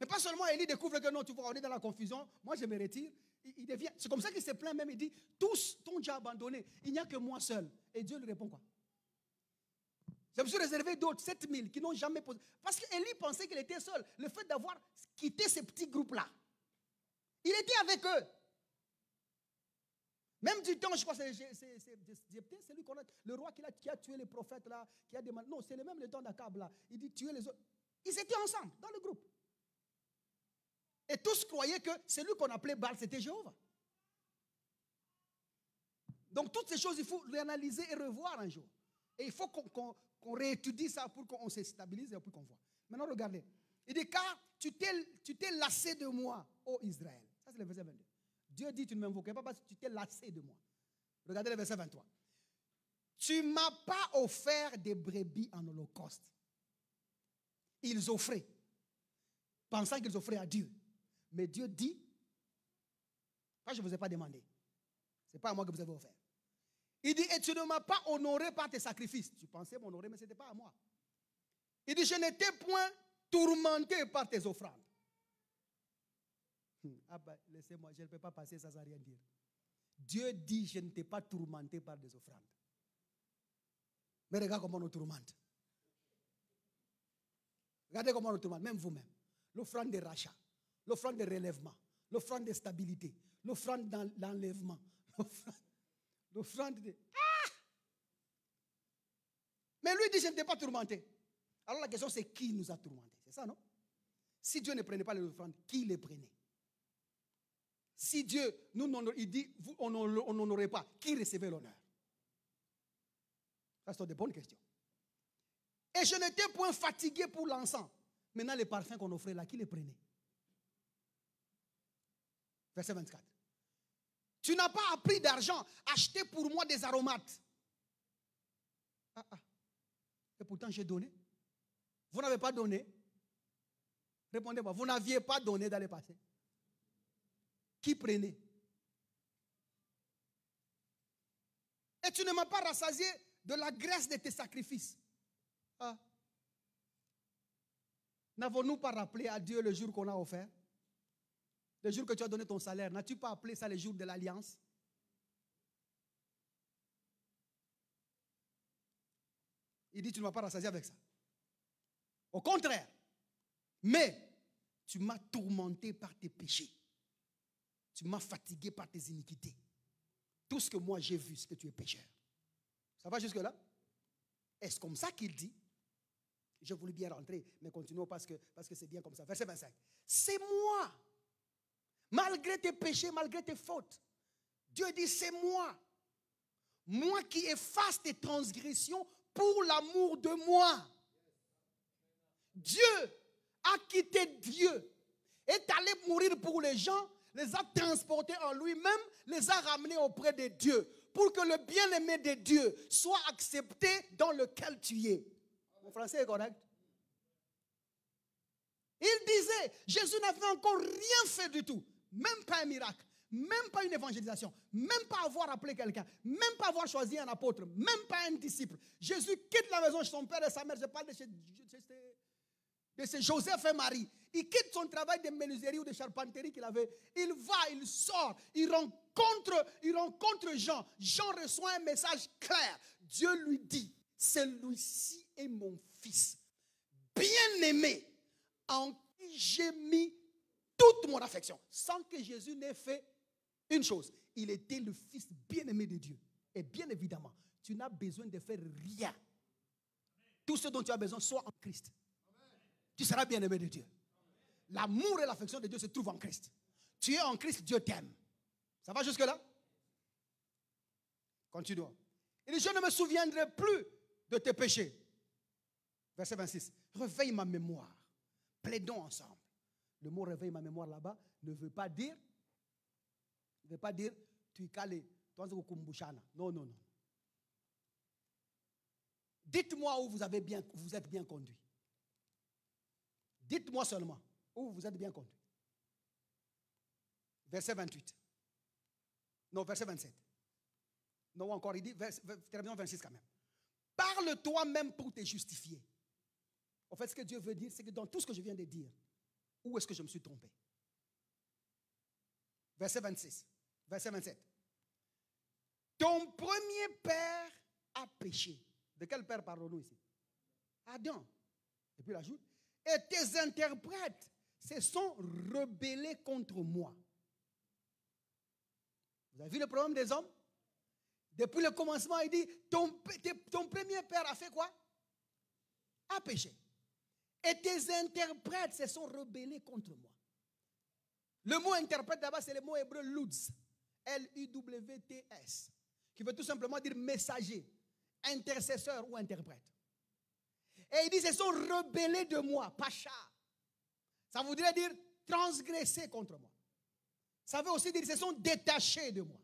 Mais pas seulement Élie découvre que non, tu vois, on est dans la confusion, moi je me retire. Il devient, c'est comme ça qu'il se plaint même, il dit, tous t'ont déjà abandonné, il n'y a que moi seul. Et Dieu lui répond quoi? Je me suis réservé d'autres, 7000, qui n'ont jamais posé. Parce qu'Élie pensait qu'il était seul. Le fait d'avoir quitté ces petits groupes-là, il était avec eux. Même du temps, je crois que c'est lui qu'on a, le roi qui a tué les prophètes là, qui a demandé. Non, c'est le même le temps d'Akab là. Il dit tuer les autres. Ils étaient ensemble dans le groupe. Et tous croyaient que celui qu'on appelait Baal, c'était Jéhovah. Donc toutes ces choses, il faut réanalyser et revoir un jour. Et il faut qu'on réétudie ça pour qu'on se stabilise et pour qu'on voit. Maintenant, regardez. Il dit, car tu t'es lassé de moi, ô Israël. Ça, c'est le verset 22. Dieu dit, tu ne m'invoquais pas parce que tu t'es lassé de moi. Regardez le verset 23. Tu ne m'as pas offert des brebis en holocauste. Ils offraient, pensant qu'ils offraient à Dieu. Mais Dieu dit, moi je ne vous ai pas demandé. Ce n'est pas à moi que vous avez offert. Il dit, et tu ne m'as pas honoré par tes sacrifices. Tu pensais m'honorer, mais ce n'était pas à moi. Il dit, je n'étais point tourmenté par tes offrandes. Ah ben, laissez-moi, je ne peux pas passer ça sans rien dire. Dieu dit, je ne t'ai pas tourmenté par des offrandes. Mais regarde comment on nous tourmente. Regardez comment on nous tourmente, même vous-même. L'offrande de rachat, l'offrande de relèvement, l'offrande de stabilité, l'offrande d'enlèvement, l'offrande de... Ah! Mais lui dit, je ne t'ai pas tourmenté. Alors la question c'est qui nous a tourmentés? C'est ça, non? Si Dieu ne prenait pas les offrandes, qui les prenait? Si Dieu, il dit, on n'honorait pas, qui recevait l'honneur? Ça, c'est des bonnes questions. Et je n'étais point fatigué pour l'encens. Maintenant, les parfums qu'on offrait là, qui les prenait? Verset 24. Tu n'as pas appris d'argent, acheter pour moi des aromates. Et pourtant, j'ai donné. Vous n'avez pas donné. Répondez-moi, vous n'aviez pas donné dans le passé. Qui prenait? Et tu ne m'as pas rassasié de la graisse de tes sacrifices. N'avons-nous pas rappelé à Dieu le jour qu'on a offert? Le jour que tu as donné ton salaire, n'as-tu pas appelé ça le jour de l'alliance? Il dit, tu ne m'as pas rassasié avec ça. Au contraire. Mais tu m'as tourmenté par tes péchés. Tu m'as fatigué par tes iniquités. Tout ce que moi j'ai vu, c'est que tu es pécheur. Ça va jusque-là? Est-ce comme ça qu'il dit? Je voulais bien rentrer, mais continuons parce que c'est bien comme ça. Verset 25. C'est moi. Malgré tes péchés, malgré tes fautes. Dieu dit, c'est moi. Moi qui efface tes transgressions pour l'amour de moi. Dieu a quitté Dieu, est allé mourir pour les gens, les a transportés en lui-même, les a ramenés auprès de Dieu, pour que le bien-aimé de Dieu soit accepté dans lequel tu es. Mon français est correct? Il disait, Jésus n'avait encore rien fait du tout, même pas un miracle, même pas une évangélisation, même pas avoir appelé quelqu'un, même pas avoir choisi un apôtre, même pas un disciple. Jésus quitte la maison de son père et sa mère, je parle de c'est Joseph et Marie. Il quitte son travail de menuiserie ou de charpenterie qu'il avait. Il va, il sort, il rencontre Jean. Jean reçoit un message clair. Dieu lui dit, celui-ci est mon fils, bien-aimé, en qui j'ai mis toute mon affection. Sans que Jésus n'ait fait une chose. Il était le fils bien-aimé de Dieu. Et bien évidemment, tu n'as besoin de faire rien. Tout ce dont tu as besoin, soit en Christ. Tu seras bien-aimé de Dieu. L'amour et l'affection de Dieu se trouvent en Christ. Tu es en Christ, Dieu t'aime. Ça va jusque-là? Continuons. Il dit, je ne me souviendrai plus de tes péchés. Verset 26. Réveille ma mémoire. Plaidons ensemble. Le mot réveille ma mémoire là-bas ne veut pas dire tu es calé. Non, non, non. Dites-moi où vous êtes bien conduit. Dites-moi seulement où vous êtes bien conduit. Verset 28. Non, verset 27. Non, encore, il dit, terminons 26 quand même. Parle toi-même pour te justifier. En fait, ce que Dieu veut dire, c'est que dans tout ce que je viens de dire, où est-ce que je me suis trompé? Verset 26. Verset 27. Ton premier père a péché. De quel père parlons-nous ici? Adam. Et puis il ajoute, et tes interprètes se sont rebellés contre moi. Vous avez vu le problème des hommes? Depuis le commencement, il dit, ton premier père a fait quoi? A péché. Et tes interprètes se sont rebellés contre moi. Le mot interprète là-bas, c'est le mot hébreu Lutz. L-U-W-T-S. Qui veut tout simplement dire messager, intercesseur ou interprète. Et il dit, se sont rebellés de moi, pacha. Ça voudrait dire transgressés contre moi. Ça veut aussi dire, se sont détachés de moi.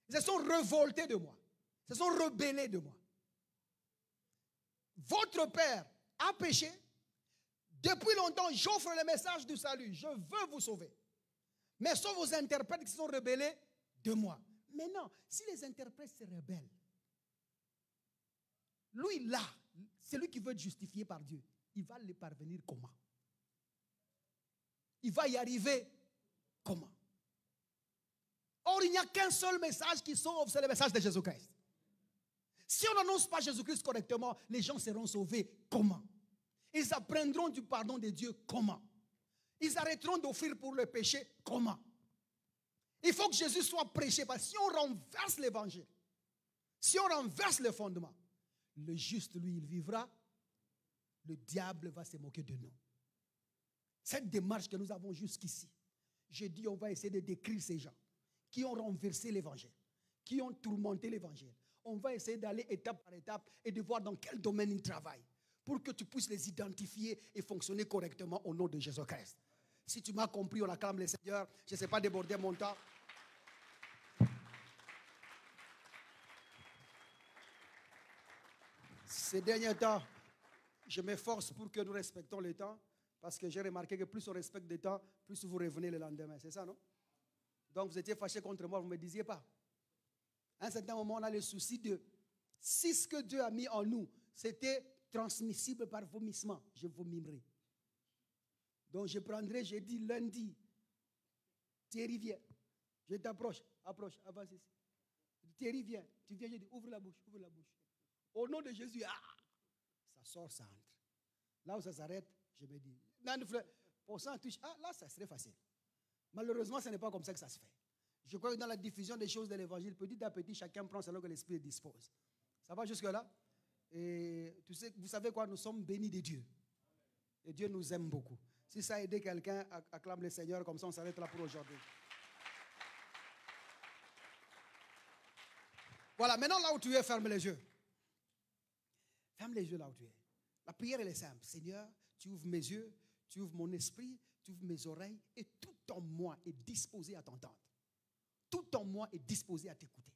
Ils se sont révoltés de moi. Ils se sont rebellés de moi. Votre père a péché. Depuis longtemps, j'offre le message du salut. Je veux vous sauver. Mais sauf vos interprètes qui se sont rebellés de moi. Maintenant, si les interprètes se rebellent, lui là, c'est lui qui veut être justifié par Dieu. Il va le parvenir comment? Il va y arriver comment? Or, il n'y a qu'un seul message qui sauve, c'est le message de Jésus-Christ. Si on n'annonce pas Jésus-Christ correctement, les gens seront sauvés comment? Ils apprendront du pardon de Dieu comment? Ils arrêteront d'offrir pour le péché comment? Il faut que Jésus soit prêché, parce que si on renverse l'évangile, si on renverse le fondement, le juste, lui, il vivra, le diable va se moquer de nous. Cette démarche que nous avons jusqu'ici, j'ai dit on va essayer de décrire ces gens qui ont renversé l'évangile, qui ont tourmenté l'évangile. On va essayer d'aller étape par étape et de voir dans quel domaine ils travaillent pour que tu puisses les identifier et fonctionner correctement au nom de Jésus-Christ. Si tu m'as compris, on acclame le Seigneur. Je ne sais pas déborder mon temps. Ces derniers temps, je m'efforce pour que nous respectons le temps, parce que j'ai remarqué que plus on respecte le temps, plus vous revenez le lendemain. C'est ça, non? Donc vous étiez fâché contre moi, vous ne me disiez pas. À un certain moment, on a le souci de si ce que Dieu a mis en nous, c'était transmissible par vomissement, je vomirai. Donc je prendrai, j'ai dit lundi, Thierry vient. Je t'approche, avance ici. Thierry vient, tu viens, je dis ouvre la bouche, ouvre la bouche. Au nom de Jésus, ça sort, ça entre. Là où ça s'arrête, je me dis, pour ça, touche, là ça serait facile. Malheureusement, ce n'est pas comme ça que ça se fait. Je crois que dans la diffusion des choses de l'évangile, petit à petit, chacun prend selon que l'Esprit dispose. Ça va jusque-là? Et vous savez quoi? Nous sommes bénis de Dieu. Et Dieu nous aime beaucoup. Si ça a aidé quelqu'un, acclame le Seigneur, comme ça on s'arrête là pour aujourd'hui. Voilà, maintenant là où tu es, ferme les yeux. Ferme les yeux là où tu es. La prière, elle est simple. Seigneur, tu ouvres mes yeux, tu ouvres mon esprit, tu ouvres mes oreilles, et tout en moi est disposé à t'entendre. Tout en moi est disposé à t'écouter.